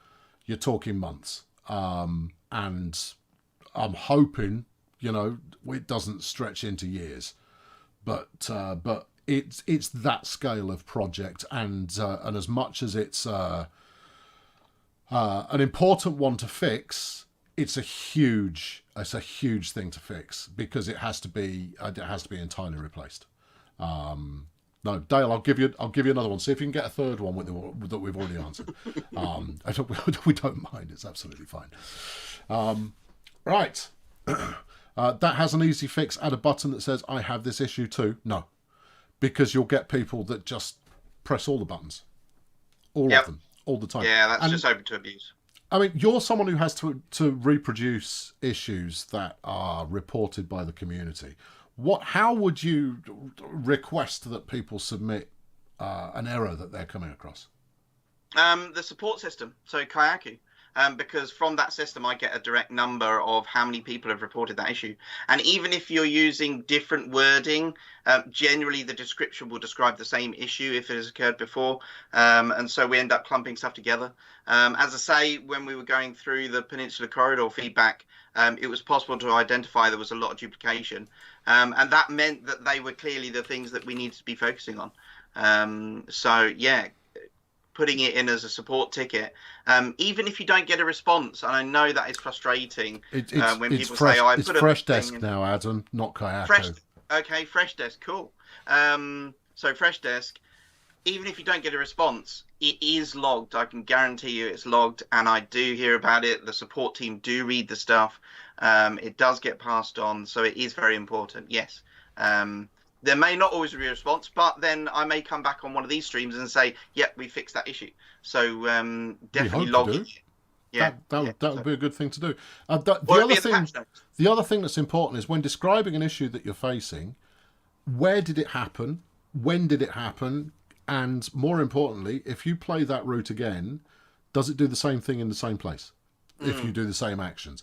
you're talking months. And I'm hoping, it doesn't stretch into years, but it's that scale of project, and as much as it's an important one to fix, it's a huge thing to fix, because it has to be entirely replaced. No, Dale, I'll give you another one. See if you can get a third one that we've already answered. We don't mind. It's absolutely fine. Right. That has an easy fix. Add a button that says, I have this issue too. No. Because you'll get people that just press all the buttons. All of them. All the time. Yeah, that's just open to abuse. I mean, you're someone who has to reproduce issues that are reported by the community. How would you request that people submit an error that they're coming across? The support system, so Kayaku. Because from that system, I get a direct number of how many people have reported that issue. And even if you're using different wording, generally the description will describe the same issue if it has occurred before. And so we end up clumping stuff together. As I say, when we were going through the Peninsula Corridor feedback, it was possible to identify there was a lot of duplication. And that meant that they were clearly the things that we needed to be focusing on. So, yeah. putting it in as a support ticket, even if you don't get a response. And I know that is frustrating when people say, "Oh, I it's put a Fresh thing Desk in." now, Adam, not Fresh, Kayako. okay, Fresh Desk, cool. So Fresh Desk, even if you don't get a response, it is logged. I can guarantee you it's logged, and I do hear about it. The support team do read the stuff. It does get passed on, so it is very important. Yes. There may not always be a response, but then I may come back on one of these streams and say, "Yep, we fixed that issue." So definitely logging it. Yeah, that would be a good thing to do. The other thing that's important is when describing an issue that you're facing, where did it happen? When did it happen? And more importantly, if you play that route again, does it do the same thing in the same place? If you do the same actions?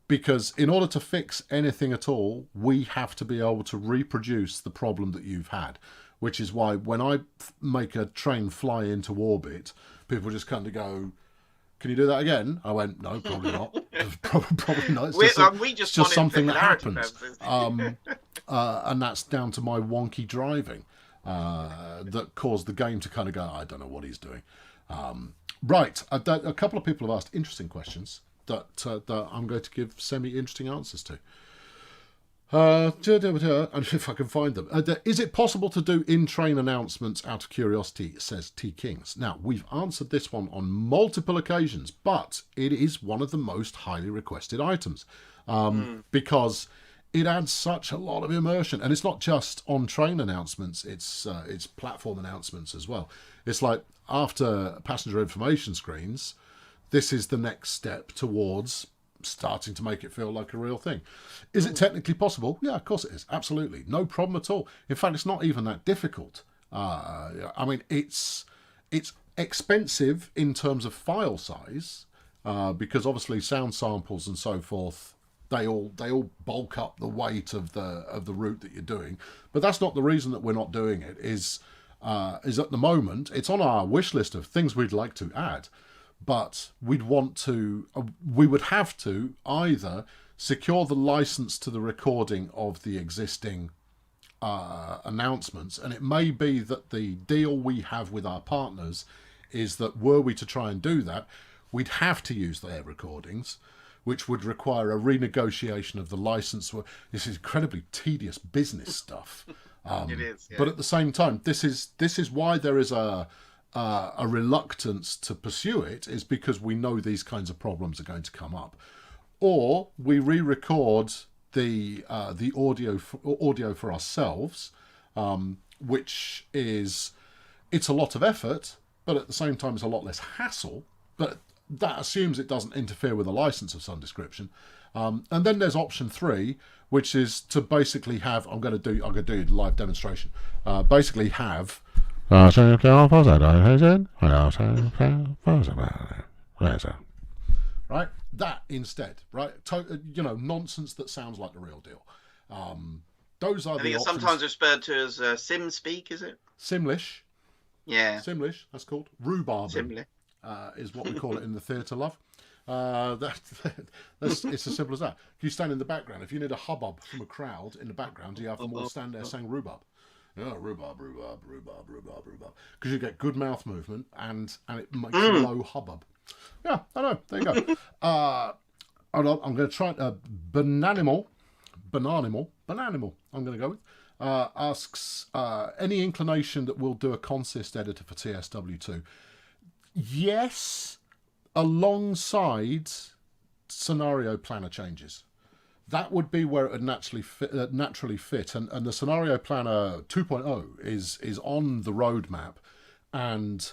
Because in order to fix anything at all, we have to be able to reproduce the problem that you've had, which is why when I make a train fly into orbit, people just kind of go, "Can you do that again?" I went, "No, probably not." Probably not. It's just something that happens. And that's down to my wonky driving that caused the game to kind of go, "I don't know what he's doing." Right. A couple of people have asked interesting questions that I'm going to give semi-interesting answers to. And if I can find them. Is it possible to do in-train announcements out of curiosity, says T. Kings? Now, we've answered this one on multiple occasions, but it is one of the most highly requested items because it adds such a lot of immersion. And it's not just on-train announcements, it's platform announcements as well. It's like after passenger information screens, this is the next step towards starting to make it feel like a real thing. Is it technically possible? Yeah, of course it is. Absolutely. No problem at all. In fact, it's not even that difficult. I mean, it's expensive in terms of file size because obviously sound samples and so forth, they all bulk up the weight of the route that you're doing. But that's not the reason that we're not doing it. Is at the moment it's on our wish list of things we'd like to add. But we would have to either secure the license to the recording of the existing announcements, and it may be that the deal we have with our partners is that were we to try and do that, we'd have to use their recordings, which would require a renegotiation of the license. This is incredibly tedious business stuff. It is, yeah. But at the same time, this is why there is a reluctance to pursue it, is because we know these kinds of problems are going to come up. Or we re-record the audio for ourselves, which it's a lot of effort, but at the same time it's a lot less hassle. But that assumes it doesn't interfere with a license of some description. And then there's option 3, which is to basically have. I'm going to do a live demonstration. Basically have. Right, that instead, right? Nonsense that sounds like the real deal. Those are. I think it's sometimes referred to as sim speak, is it? Simlish. Yeah. Simlish. That's called rhubarb. Simlish is what we call it in the theatre, love. It's as simple as that. If you stand in the background, if you need a hubbub from a crowd in the background, you have them all stand there saying rhubarb. Yeah, rhubarb. Because you get good mouth movement and it makes a low hubbub. Yeah, I know. There you go. I'm going to try Bananimal. I'm going to go with. Asks any inclination that we'll do a consist editor for TSW2. Yes, alongside scenario planner changes. That would be where it would naturally fit. And the Scenario Planner 2.0 is on the roadmap, and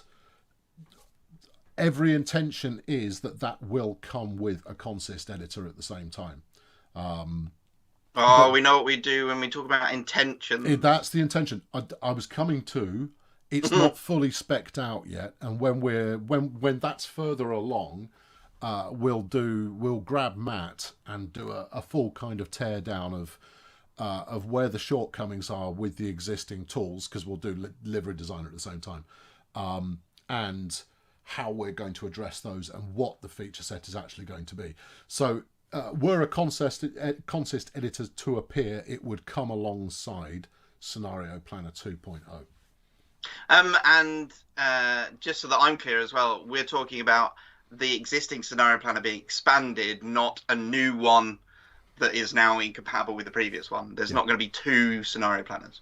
every intention is that will come with a consist editor at the same time. We know what we do when we talk about intention. That's the intention. I was coming to. It's not fully spec'd out yet, and when that's further along. We'll grab Matt and do a full kind of tear down of where the shortcomings are with the existing tools, because we'll do livery designer at the same time, and how we're going to address those and what the feature set is actually going to be. So were a consist editor to appear, it would come alongside Scenario Planner 2.0. And just so that I'm clear as well, we're talking about the existing scenario planner being expanded, not a new one that is now incompatible with the previous one. There's not going to be two scenario planners.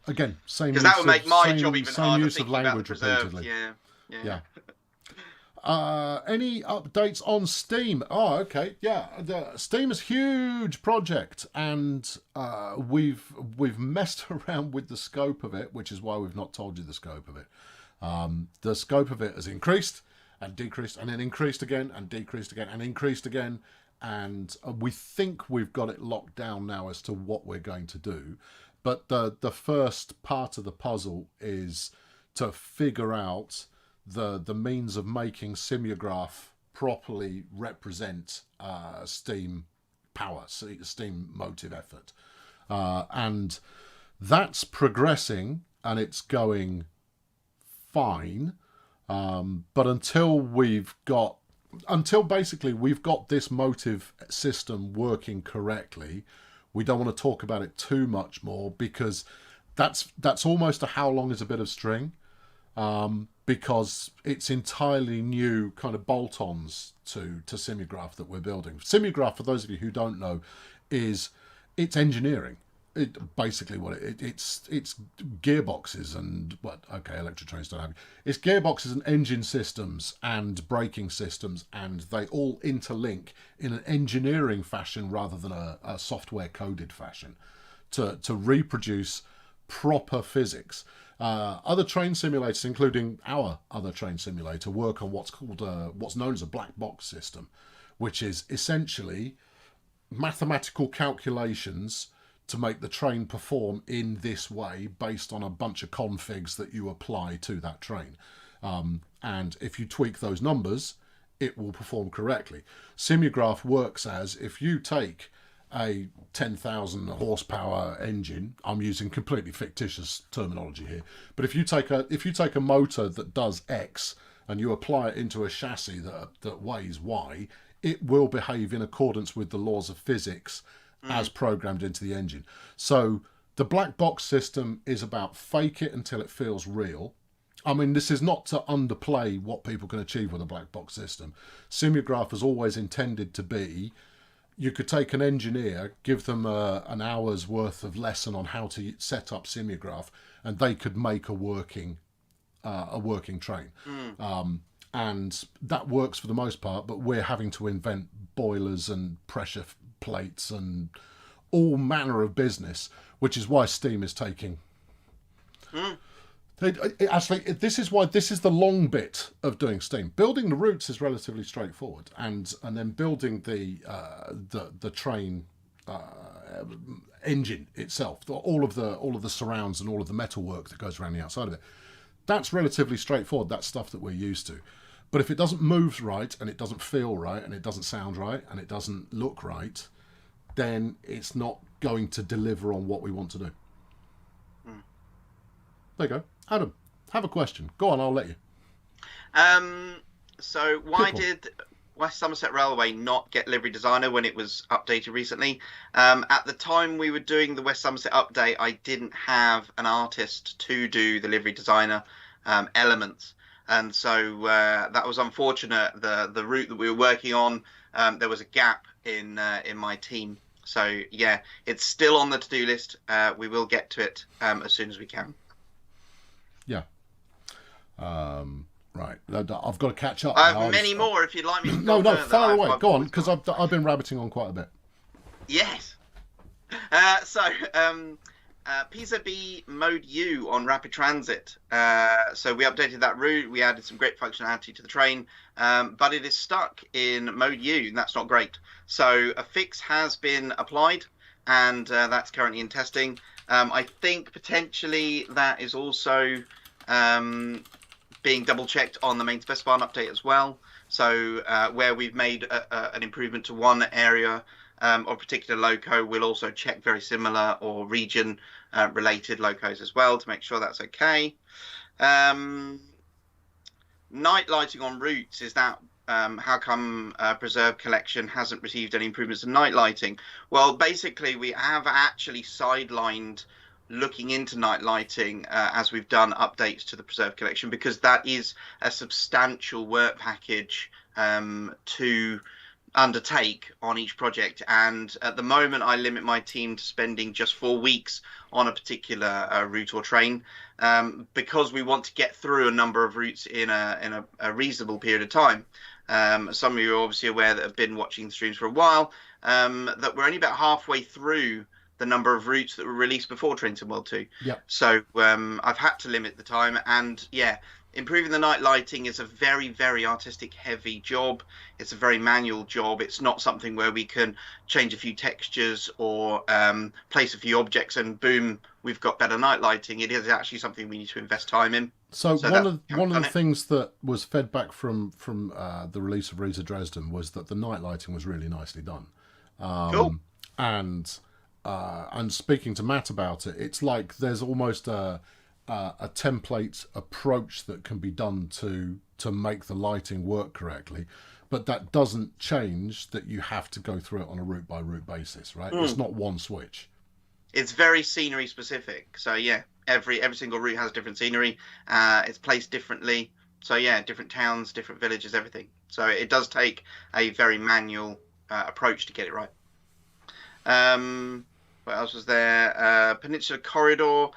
Again, because that would make my job even same harder use of thinking about the language preserved. repeatedly. Yeah. Any updates on Steam? Oh, okay. Yeah, Steam is a huge project, and we've messed around with the scope of it, which is why we've not told you the scope of it. The scope of it has increased and decreased, and then increased again, and decreased again, and increased again, and we think we've got it locked down now as to what we're going to do. But the first part of the puzzle is to figure out the means of making Simulgraph properly represent Steam power, Steam motive effort. And that's progressing, and it's going fine. But until basically we've got this motive system working correctly, we don't want to talk about it too much more, because that's almost a how long is a bit of string, because it's entirely new kind of bolt-ons to Simulgraph that we're building. Simulgraph, for those of you who don't know, it's engineering. Basically what it's gearboxes and electric trains don't have it. It's gearboxes and engine systems and braking systems, and they all interlink in an engineering fashion rather than a software coded fashion to reproduce proper physics. Other train simulators, including our other train simulator, work on what's known as a black box system, which is essentially mathematical calculations to make the train perform in this way based on a bunch of configs that you apply to that train. And if you tweak those numbers, it will perform correctly. Simulgraph works as if you take a 10,000 horsepower engine. I'm using completely fictitious terminology here, but if you take a motor that does X and you apply it into a chassis that weighs Y, it will behave in accordance with the laws of physics as programmed into the engine. So the black box system is about fake it until it feels real. I mean, this is not to underplay what people can achieve with a black box system. Simulgraph has always intended to be, you could take an engineer, give them an hour's worth of lesson on how to set up Simulgraph, and they could make a working train. And that works for the most part, but we're having to invent boilers and pressure plates and all manner of business, which is why Steam is taking... Actually, this is why this is the long bit of doing Steam. Building the routes is relatively straightforward, and then building the train engine itself, all of the surrounds and all of the metalwork that goes around the outside of it, that's relatively straightforward. That's stuff that we're used to. But if it doesn't move right, and it doesn't feel right, and it doesn't sound right, and it doesn't look right, then it's not going to deliver on what we want to do. There you go. Adam, have a question. Go on, I'll let you. So why did West Somerset Railway not get livery designer when it was updated recently? At the time we were doing the West Somerset update, I didn't have an artist to do the livery designer elements. And so that was unfortunate. The route that we were working on, there was a gap in my team. So yeah, it's still on the to-do list. We will get to it as soon as we can. Yeah. Right. I've got to catch up. I have many more if you'd like me to. No, far away. Go on, because I've been rabbiting on quite a bit. Yes. PZB Mode U on Rapid Transit. So we updated that route. We added some great functionality to the train, but it is stuck in Mode U, and that's not great. So a fix has been applied, and that's currently in testing. I think potentially that is also being double checked on the main specifier update as well. So where we've made an improvement to one area or particular loco, we'll also check very similar or region related locos as well to make sure that's okay. Night lighting on routes, is that how come Preserve Collection hasn't received any improvements to night lighting? Well, basically we have actually sidelined looking into night lighting as we've done updates to the Preserve collection, because that is a substantial work package to undertake on each project. And at the moment, I limit my team to spending just 4 weeks on a particular route or train, because we want to get through a number of routes in a reasonable period of time. Some of you are obviously aware that have been watching the streams for a while, that we're only about halfway through the number of routes that were released before Train Sim World 2. Yeah. So I've had to limit the time, and yeah, improving the night lighting is a very, very artistic heavy job. It's a very manual job. It's not something where we can change a few textures or place a few objects and boom, we've got better night lighting. It is actually something we need to invest time in. So one of the things that was fed back from the release of Rita Dresden was that the night lighting was really nicely done. Cool. And speaking to Matt about it, it's like there's almost a template approach that can be done to make the lighting work correctly, but that doesn't change that you have to go through it on a route by route basis, right? It's not one switch. It's very scenery specific. So yeah, every single route has different scenery. It's placed differently. So yeah, different towns, different villages, everything. So it does take a very manual approach to get it right. What else was there? Peninsula Corridor.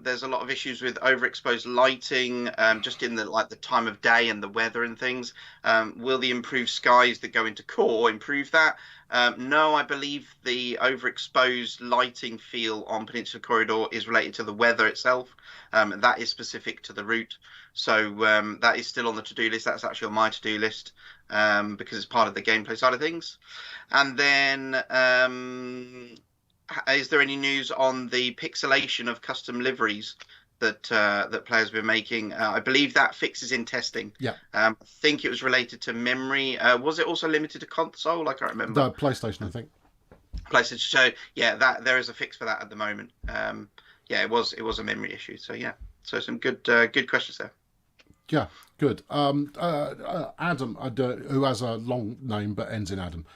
There's a lot of issues with overexposed lighting, just in the time of day and the weather and things. Will the improved skies that go into core improve that? No, I believe the overexposed lighting feel on Peninsula Corridor is related to the weather itself. That is specific to the route. So that is still on the to-do list. That's actually on my to-do list, because it's part of the gameplay side of things. And then is there any news on the pixelation of custom liveries that players have been making? I believe that fix is in testing. Yeah. I think it was related to memory. Was it also limited to console? I can't remember. No, PlayStation, I think. PlayStation. So yeah, that there is a fix for that at the moment. Yeah, it was a memory issue. So yeah, so some good questions there. Yeah, good. Adam, who has a long name but ends in Adam,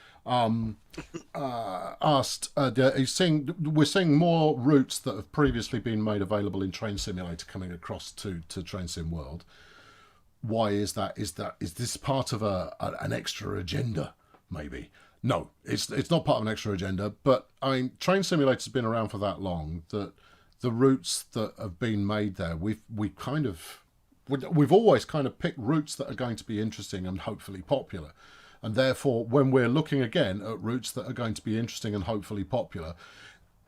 asked, we're seeing more routes that have previously been made available in Train Simulator coming across to Train Sim World. Why is that? Is this part of an extra agenda? Maybe. No, it's not part of an extra agenda. But I mean, Train Simulator's been around for that long that the routes that have been made there, we've always kind of picked routes that are going to be interesting and hopefully popular. And therefore, when we're looking again at routes that are going to be interesting and hopefully popular,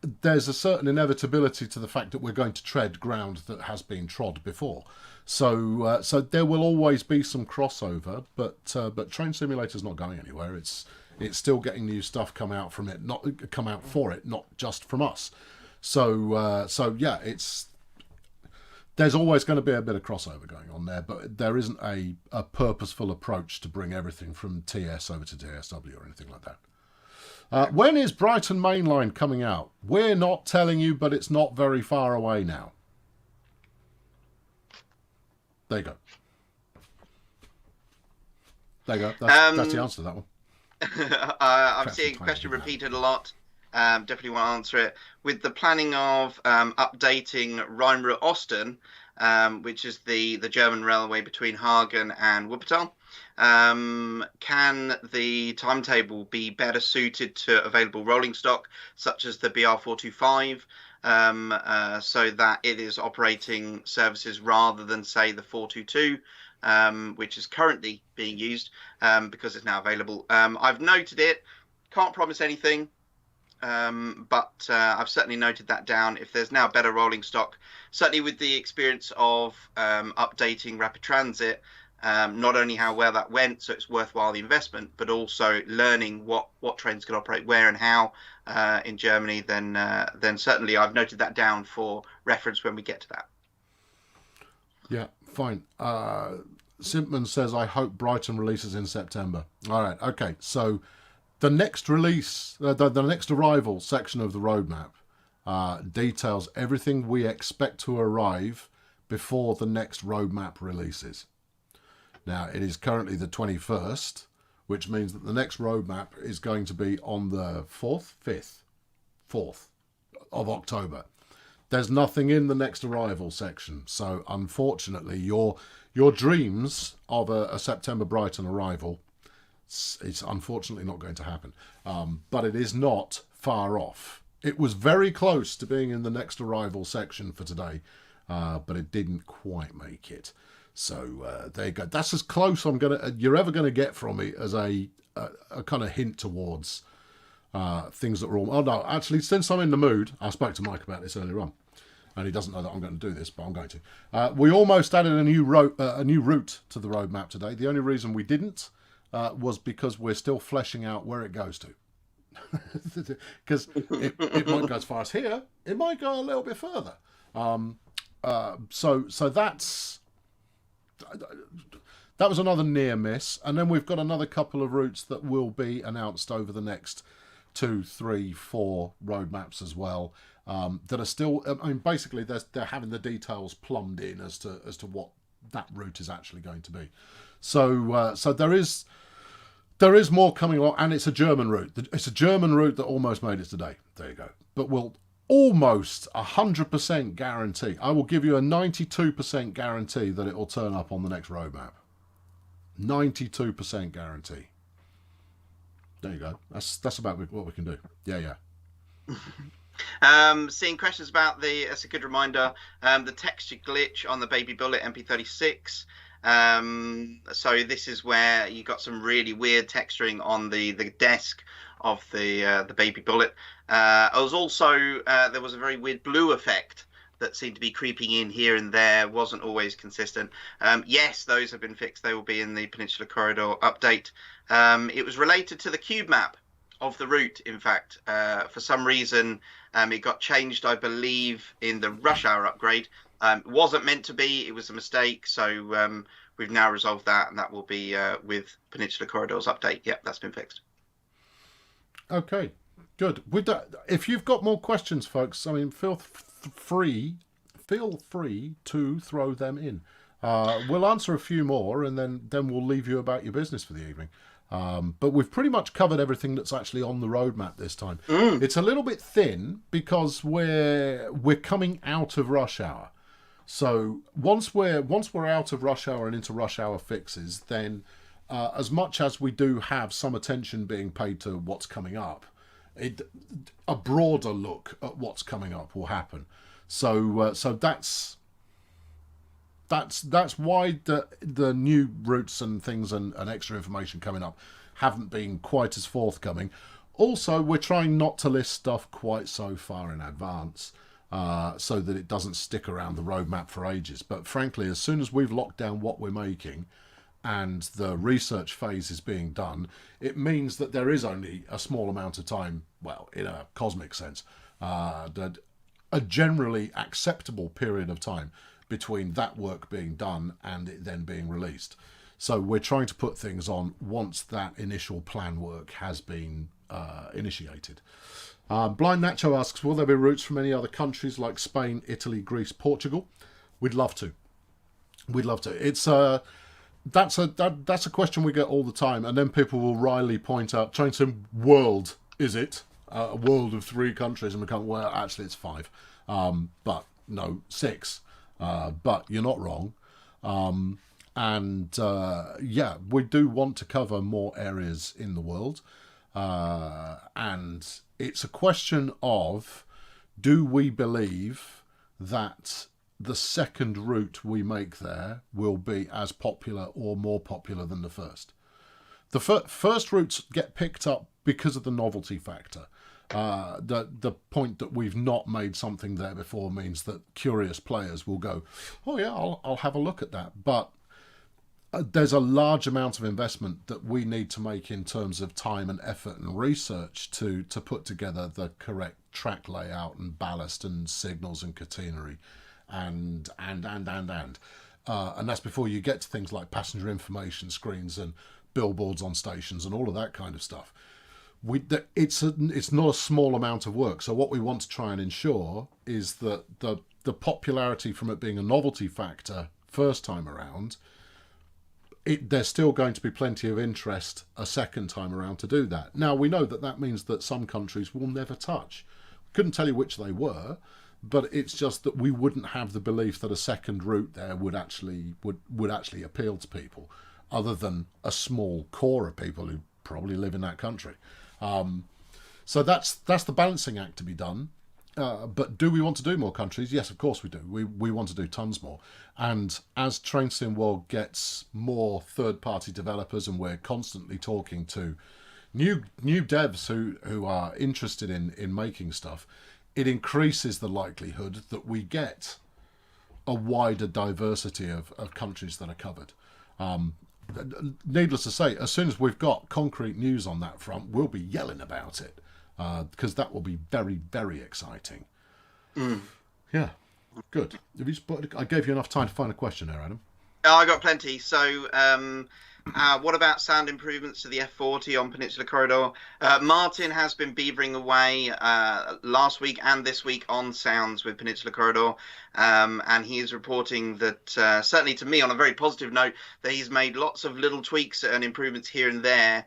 there's a certain inevitability to the fact that we're going to tread ground that has been trod before. So there will always be some crossover, but Train Simulator's not going anywhere. It's still getting new stuff come out for it, not just from us. So yeah, there's always going to be a bit of crossover going on there, but there isn't a purposeful approach to bring everything from TS over to TSW or anything like that. When is Brighton mainline coming out? We're not telling you, but it's not very far away now. There you go. That's the answer to that one. I'm seeing a question repeated a lot. Definitely want to answer it. With the planning of updating Rheinruhr-Osten, which is the German railway between Hagen and Wuppertal, can the timetable be better suited to available rolling stock, such as the BR425, so that it is operating services rather than, say, the 422, which is currently being used, because it's now available? I've noted it. Can't promise anything. But I've certainly noted that down. If there's now better rolling stock, certainly with the experience of updating Rapid Transit, not only how well that went, so it's worthwhile the investment, but also learning what trains can operate where and how in Germany, then certainly I've noted that down for reference when we get to that. Yeah, fine. Simpman says, I hope Brighton releases in September. All right, okay, so the next release, the next arrival section of the roadmap details everything we expect to arrive before the next roadmap releases. Now, it is currently the 21st, which means that the next roadmap is going to be on the 4th of October. There's nothing in the next arrival section. So unfortunately, your dreams of a September Brighton arrival, it's unfortunately not going to happen. But it is not far off. It was very close to being in the next arrival section for today, but it didn't quite make it. So there you go. That's as close you're ever gonna get from me as a kind of hint towards things that are all. Oh no, actually, since I'm in the mood, I spoke to Mike about this earlier on, and he doesn't know that I'm going to do this, but I'm going to. We almost added a new route to the roadmap today. The only reason we didn't was because we're still fleshing out where it goes to. Because it might go as far as here, it might go a little bit further. So that was another near miss, and then we've got another couple of routes that will be announced over the next 2, 3, 4 roadmaps as well. That are still, I mean, basically they're having the details plumbed in as to what that route is actually going to be. So there is more coming along, and it's a German route. It's a German route that almost made it today. There you go. But we'll almost 100% guarantee. I will give you a 92% guarantee that it will turn up on the next roadmap. 92% guarantee. There you go. That's about what we can do. Yeah. Seeing questions about that's a good reminder, the texture glitch on the Baby Bullet MP36. So this is where you got some really weird texturing on the desk of the Baby Bullet. There was a very weird blue effect that seemed to be creeping in here and there, wasn't always consistent. Yes, those have been fixed. They will be in the Peninsula Corridor update. It was related to the cube map of the route, in fact. For some reason, it got changed, I believe, in the rush hour upgrade. It wasn't meant to be. It was a mistake. So we've now resolved that, and that will be with Peninsula Corridor's update. Yep, that's been fixed. Okay, good. With that, if you've got more questions, folks, I mean, feel free to throw them in. We'll answer a few more, and then we'll leave you about your business for the evening. But we've pretty much covered everything that's actually on the roadmap this time. It's a little bit thin because we're coming out of rush hour. So once we're out of rush hour and into rush hour fixes, then as much as we do have some attention being paid to what's coming up, a broader look at what's coming up will happen. So that's why the new routes and things and extra information coming up haven't been quite as forthcoming. Also, we're trying not to list stuff quite so far in advance so that it doesn't stick around the roadmap for ages. But frankly, as soon as we've locked down what we're making and the research phase is being done, it means that there is only a small amount of time, well, in a cosmic sense, that a generally acceptable period of time between that work being done and it then being released. So we're trying to put things on once that initial plan work has been initiated. Blind Nacho asks, will there be routes from any other countries like Spain, Italy, Greece, Portugal? We'd love to. It's that's a question we get all the time, and then people will wryly point out, trying to world, is it? A world of 3 countries, and we can't, well, actually it's 5. But no, 6. But you're not wrong. Yeah, we do want to cover more areas in the world. And it's a question of, do we believe that the second route we make there will be as popular or more popular than the first? The first routes get picked up because of the novelty factor. The point that we've not made something there before means that curious players will go, oh yeah, I'll have a look at that. But there's a large amount of investment that we need to make in terms of time and effort and research to put together the correct track layout and ballast and signals and catenary and that's before you get to things like passenger information screens and billboards on stations and all of that kind of stuff. It's not a small amount of work. So what we want to try and ensure is that the popularity from it being a novelty factor first time around, there's still going to be plenty of interest a second time around to do that. Now, we know that means that some countries will never touch. Couldn't tell you which they were, but it's just that we wouldn't have the belief that a second route there would actually appeal to people, other than a small core of people who probably live in that country. So that's the balancing act to be done. But do we want to do more countries? Yes, of course we do. We want to do tons more. And as Train Sim World gets more third-party developers, and we're constantly talking to new devs who are interested in making stuff, it increases the likelihood that we get a wider diversity of countries that are covered. Needless to say, as soon as we've got concrete news on that front, we'll be yelling about it, because that will be very, very exciting. Yeah, good. I gave you enough time to find a question there, Adam. Oh, I got plenty. So, what about sound improvements to the F40 on Peninsula Corridor? Martin has been beavering away last week and this week on sounds with Peninsula Corridor, and he is reporting that, certainly to me on a very positive note, that he's made lots of little tweaks and improvements here and there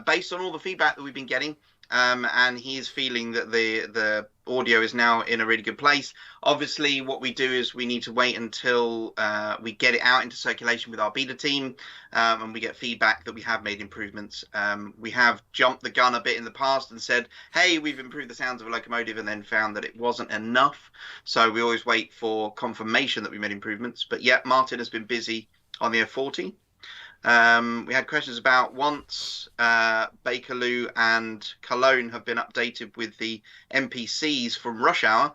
based on all the feedback that we've been getting. And he is feeling that the audio is now in a really good place. Obviously, what we do is we need to wait until we get it out into circulation with our beta team, and we get feedback that we have made improvements. We have jumped the gun a bit in the past and said, hey, we've improved the sounds of a locomotive, and then found that it wasn't enough. So we always wait for confirmation that we made improvements. But yeah, Martin has been busy on the F40. We had questions about once Bakerloo and Cologne have been updated with the NPCs from rush hour,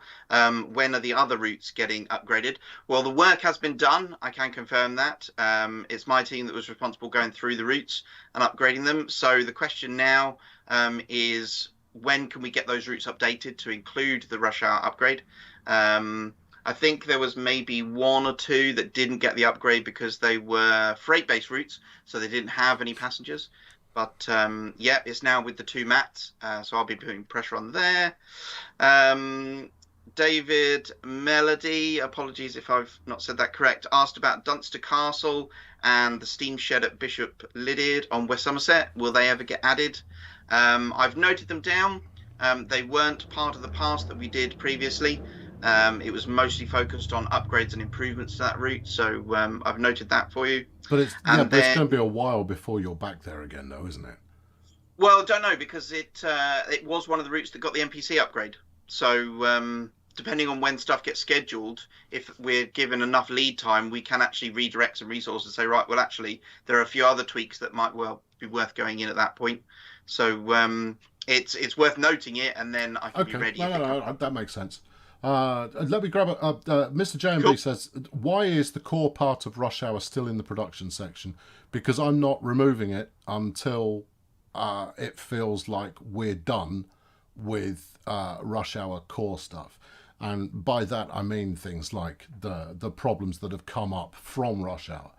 when are the other routes getting upgraded? Well, the work has been done. I can confirm that. It's my team that was responsible going through the routes and upgrading them. So the question now is, when can we get those routes updated to include the rush hour upgrade? I think there was maybe one or two that didn't get the upgrade because they were freight-based routes, so they didn't have any passengers. But yeah, it's now with the two mats, so I'll be putting pressure on there. David Melody, apologies if I've not said that correct, asked about Dunster Castle and the steam shed at Bishop Lydeard on West Somerset. Will they ever get added? I've noted them down. They weren't part of the pass that we did previously. It was mostly focused on upgrades and improvements to that route, so I've noted that for you. But it's going to be a while before you're back there again, though, isn't it? Well, don't know, because it was one of the routes that got the NPC upgrade. So depending on when stuff gets scheduled, if we're given enough lead time, we can actually redirect some resources and say, right, well, actually, there are a few other tweaks that might well be worth going in at that point. So it's worth noting it, and then I can be ready. No, that makes sense. Let me grab Mr. JMB. Cool. Says, why is the core part of rush hour still in the production section? Because I'm not removing it until it feels like we're done with rush hour core stuff. And by that I mean things like the problems that have come up from rush hour,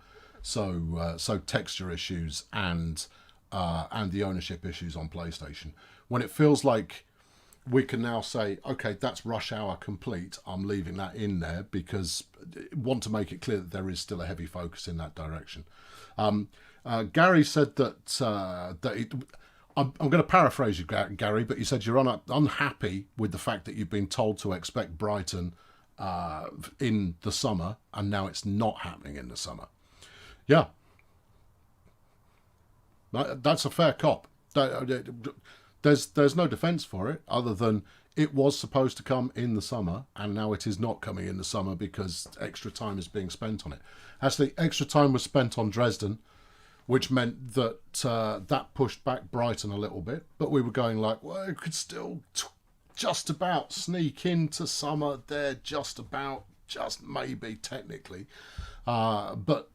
so texture issues and the ownership issues on PlayStation. When it feels like we can now say, okay, that's rush hour complete, I'm leaving that in there, because I want to make it clear that there is still a heavy focus in that direction. Gary said that I'm going to paraphrase you, Gary, but you said you're unhappy with the fact that you've been told to expect Brighton in the summer, and now it's not happening in the summer. Yeah. That's a fair cop. There's no defence for it, other than it was supposed to come in the summer, and now it is not coming in the summer because extra time is being spent on it. Actually, extra time was spent on Dresden, which meant that that pushed back Brighton a little bit. But we were going like, well, it could still just about sneak into summer there, just maybe technically. But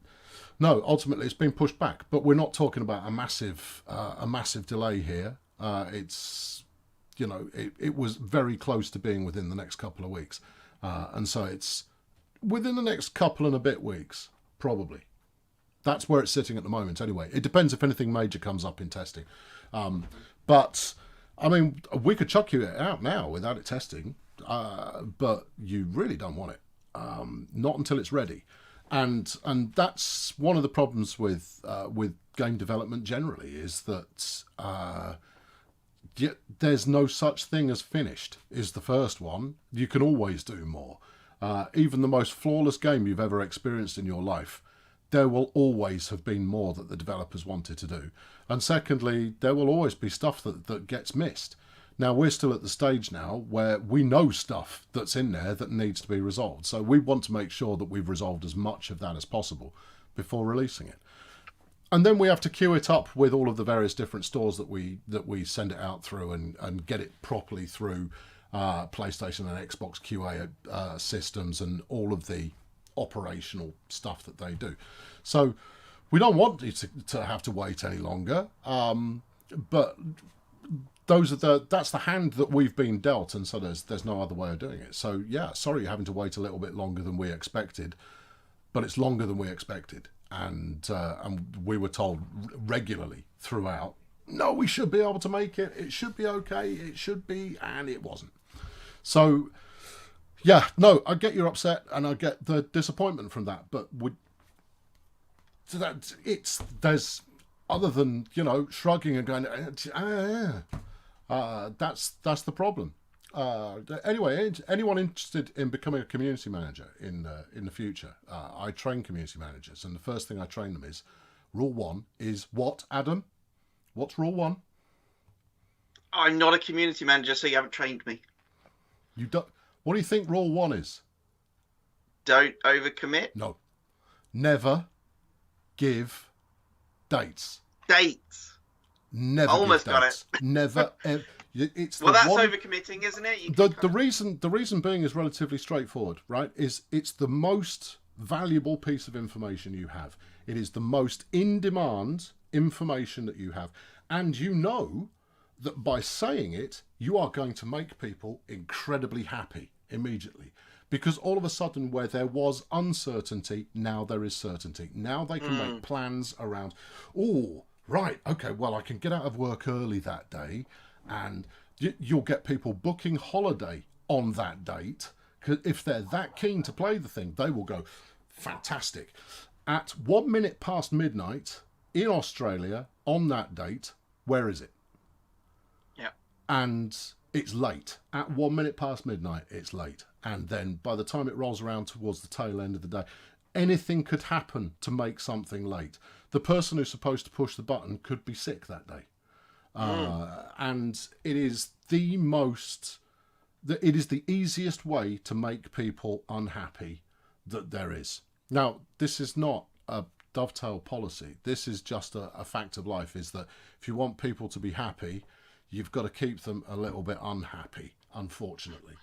no, ultimately it's been pushed back. But we're not talking about a massive delay here. It's, it was very close to being within the next couple of weeks. And so it's within the next couple and a bit weeks, probably. That's where it's sitting at the moment anyway. It depends if anything major comes up in testing. But, I mean, we could chuck you out now without it testing, but you really don't want it. Not until it's ready. And that's one of the problems with game development generally, is that there's no such thing as finished, is the first one. You can always do more. Even the most flawless game you've ever experienced in your life, there will always have been more that the developers wanted to do. And secondly, there will always be stuff that gets missed. Now, we're still at the stage now where we know stuff that's in there that needs to be resolved. So we want to make sure that we've resolved as much of that as possible before releasing it. And then we have to queue it up with all of the various different stores that we send it out through and get it properly through PlayStation and Xbox QA systems and all of the operational stuff that they do. So we don't want you to have to wait any longer. But that's the hand that we've been dealt, and so there's no other way of doing it. So yeah, sorry you're having to wait a little bit longer than we expected, but it's longer than we expected. And we were told regularly throughout, no, we should be able to make it. It should be okay. It should be, and it wasn't. So, yeah, no, I get you're upset, and I get the disappointment from that. But there's other than shrugging and going, that's the problem. Anyway, anyone interested in becoming a community manager in the future, I train community managers, and the first thing I train them is rule 1 is what, Adam? What's rule 1? I'm not a community manager, so you haven't trained me. You don't. What do you think rule 1 is? Don't overcommit. No. Never give dates. Dates. Never. Almost give got dates. it. Never. It's well, that's overcommitting, isn't it? The reason being is relatively straightforward, right? It's the most valuable piece of information you have. It is the most in-demand information that you have, and you know that by saying it, you are going to make people incredibly happy immediately. Because all of a sudden, where there was uncertainty, now there is certainty. Now they can make plans around, oh, right, okay, well, I can get out of work early that day, and you'll get people booking holiday on that date. Because if they're that keen to play the thing, they will go, fantastic. At 1 minute past midnight in Australia on that date, where is it? Yeah. And it's late. At 1 minute past midnight, it's late. And then by the time it rolls around towards the tail end of the day, anything could happen to make something late. The person who's supposed to push the button could be sick that day. And it is the easiest way to make people unhappy that there is. Now, this is not a Dovetail policy. This is just a fact of life, is that if you want people to be happy, you've got to keep them a little bit unhappy, unfortunately.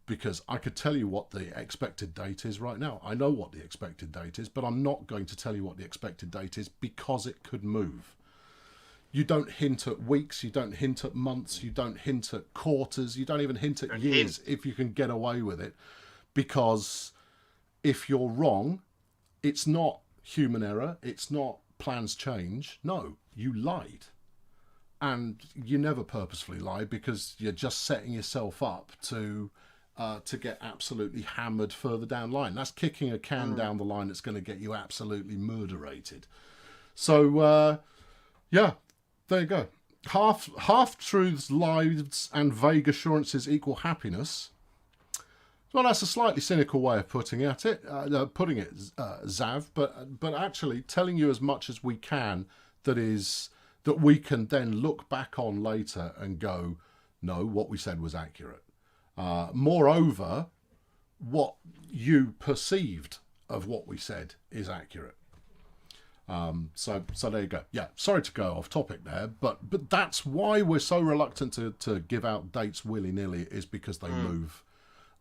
Because I could tell you what the expected date is right now. I know what the expected date is, but I'm not going to tell you what the expected date is because it could move. You don't hint at weeks, you don't hint at months, you don't hint at quarters, you don't even hint at years if you can get away with it. Because if you're wrong, it's not human error, it's not plans change. No, you lied. And you never purposefully lie because you're just setting yourself up to get absolutely hammered further down the line. That's kicking a can down the line that's going to get you absolutely murderated. So, yeah, there you go. Half truths, lies, and vague assurances equal happiness. Well, that's a slightly cynical way of putting it, Zav. But actually, telling you as much as we can that we can then look back on later and go, no, what we said was accurate. Moreover, what you perceived of what we said is accurate. So there you go. Yeah, sorry to go off topic there, but that's why we're so reluctant to give out dates willy-nilly, is because they move,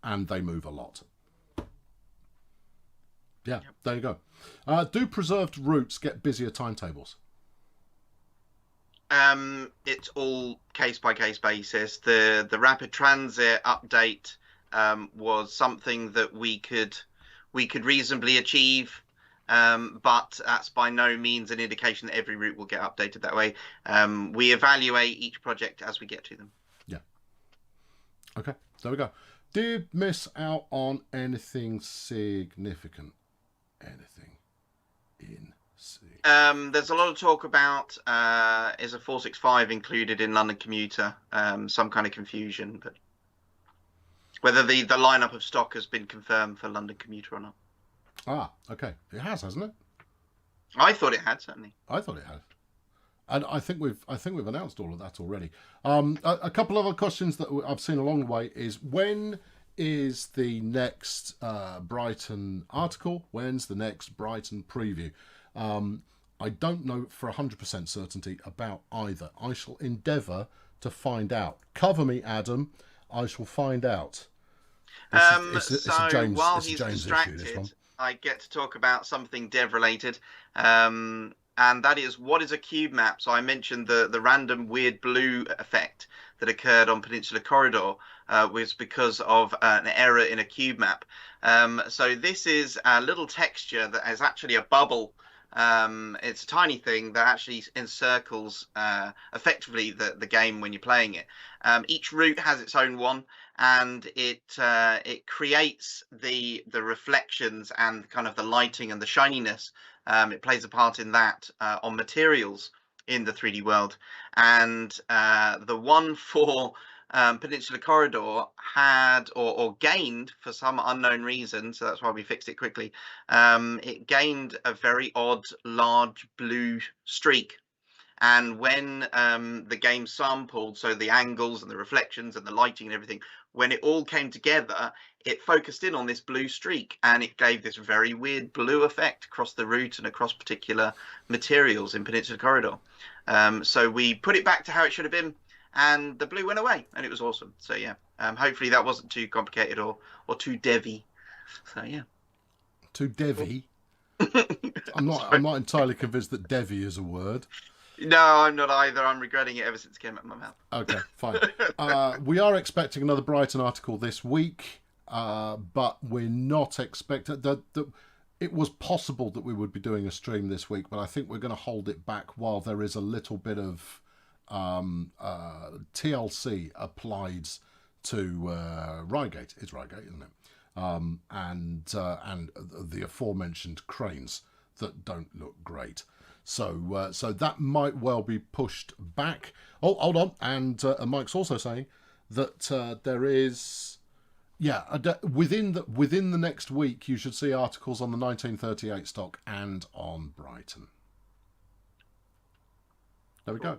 and they move a lot. Yeah, there you go. Do preserved routes get busier timetables? It's all case-by-case basis. The rapid transit update was something that we could reasonably achieve, but that's by no means an indication that every route will get updated that way. We evaluate each project as we get to them. Yeah. Okay, there we go. Did miss out on anything significant? Anything in There's a lot of talk about is a 465 included in London Commuter? Some kind of confusion, but whether the lineup of stock has been confirmed for London Commuter or not. Ah, okay. It has, hasn't it? I thought it had, certainly. I thought it had. And I think we've announced all of that already. A couple of other questions that I've seen along the way is, when is the next Brighton article? When's the next Brighton preview? I don't know for 100% certainty about either. I shall endeavour to find out. Cover me, Adam. I shall find out. While he's distracted, I get to talk about something dev-related. And that is, what is a cube map? So I mentioned the random weird blue effect that occurred on Peninsula Corridor was because of an error in a cube map. So this is a little texture that is actually a bubble. It's a tiny thing that actually encircles effectively the game when you're playing it. Each route has its own one, and it creates the reflections and kind of the lighting and the shininess. It plays a part in that on materials in the 3D world. And the one for Peninsula Corridor had or gained, for some unknown reason, so that's why we fixed it quickly, it gained a very odd large blue streak. And when the game sampled, so the angles and the reflections and the lighting and everything, when it all came together, it focused in on this blue streak, and it gave this very weird blue effect across the route and across particular materials in Peninsula Corridor. So we put it back to how it should have been, and the blue went away, and it was awesome. So yeah, hopefully that wasn't too complicated or too devy. So yeah. Too devy? I'm not entirely convinced that devy is a word. No, I'm not either. I'm regretting it ever since it came out of my mouth. Okay, fine. We are expecting another Brighton article this week, but we're not expecting... It was possible that we would be doing a stream this week, but I think we're going to hold it back while there is a little bit of TLC applied to Reigate. It's Reigate, isn't it? And the aforementioned cranes that don't look great. So that might well be pushed back. Oh, hold on. And Mike's also saying that there is, within the next week, you should see articles on the 1938 stock and on Brighton. There we go.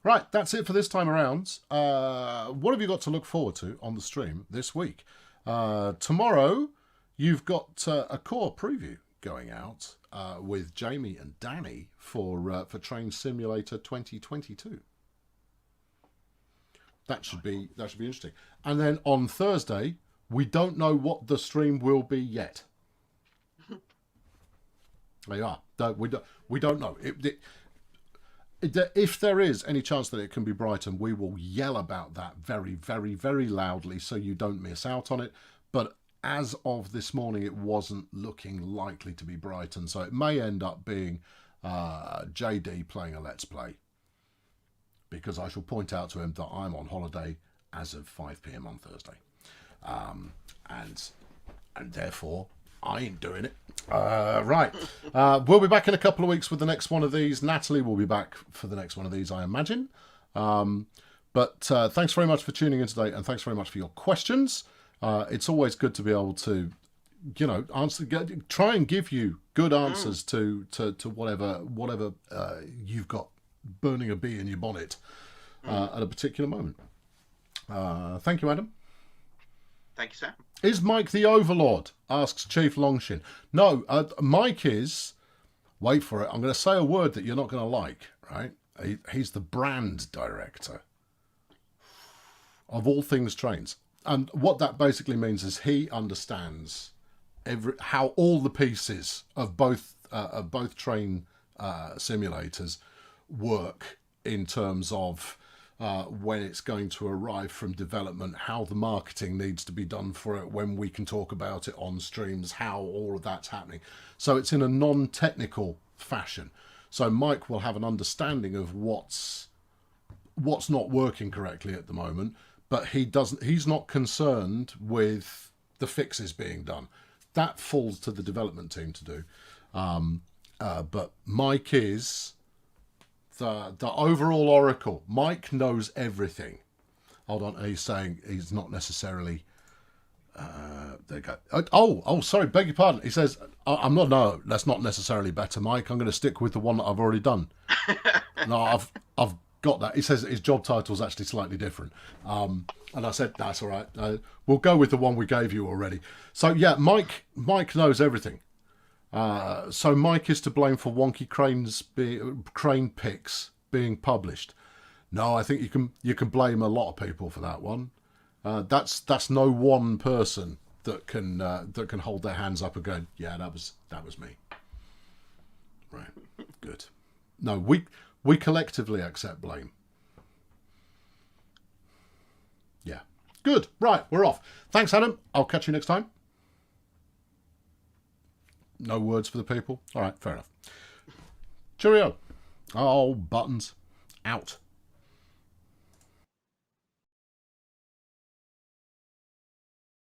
Right, that's it for this time around. What have you got to look forward to on the stream this week? Tomorrow, you've got a core preview going out with Jamie and Danny for Train Simulator 2022. That should be interesting. And then on Thursday, we don't know what the stream will be yet. There you are. We don't know. If there is any chance that it can be Brighton, we will yell about that very, very, very loudly so you don't miss out on it. But as of this morning, it wasn't looking likely to be Brighton, so it may end up being JD playing a Let's Play, because I shall point out to him that I'm on holiday as of 5 p.m. on Thursday, and therefore I ain't doing it. Right, we'll be back in a couple of weeks with the next one of these. Natalie will be back for the next one of these, I imagine. But thanks very much for tuning in today, and thanks very much for your questions. It's always good to be able to, try and give you good answers to whatever you've got burning a bee in your bonnet at a particular moment. Thank you, Adam. Thank you, Sam. Is Mike the Overlord? Asks Chief Longshin. No, Mike is... Wait for it. I'm going to say a word that you're not going to like, right? He's the brand director of all things trains. And what that basically means is he understands how all the pieces of both train simulators work in terms of when it's going to arrive from development, how the marketing needs to be done for it, when we can talk about it on streams, how all of that's happening. So it's in a non-technical fashion. So Mike will have an understanding of what's not working correctly at the moment, but he's not concerned with the fixes being done. That falls to the development team to do. But Mike is the overall oracle. Mike knows everything. Hold on, he's saying he's not necessarily. There you go. Oh, sorry, beg your pardon. He says, I'm not. No, that's not necessarily better, Mike. I'm going to stick with the one that I've already done. No, I've got that. He says his job title is actually slightly different. And I said, that's all right. We'll go with the one we gave you already. So yeah, Mike knows everything. So Mike is to blame for wonky crane pics being published. No, I think you can blame a lot of people for that one. That's no one person that can hold their hands up and go, yeah, that was me. Right, good. No, we collectively accept blame. Yeah, good. Right, we're off. Thanks, Adam. I'll catch you next time. No words for the people. All right, fair enough. Cheerio. Oh, buttons out.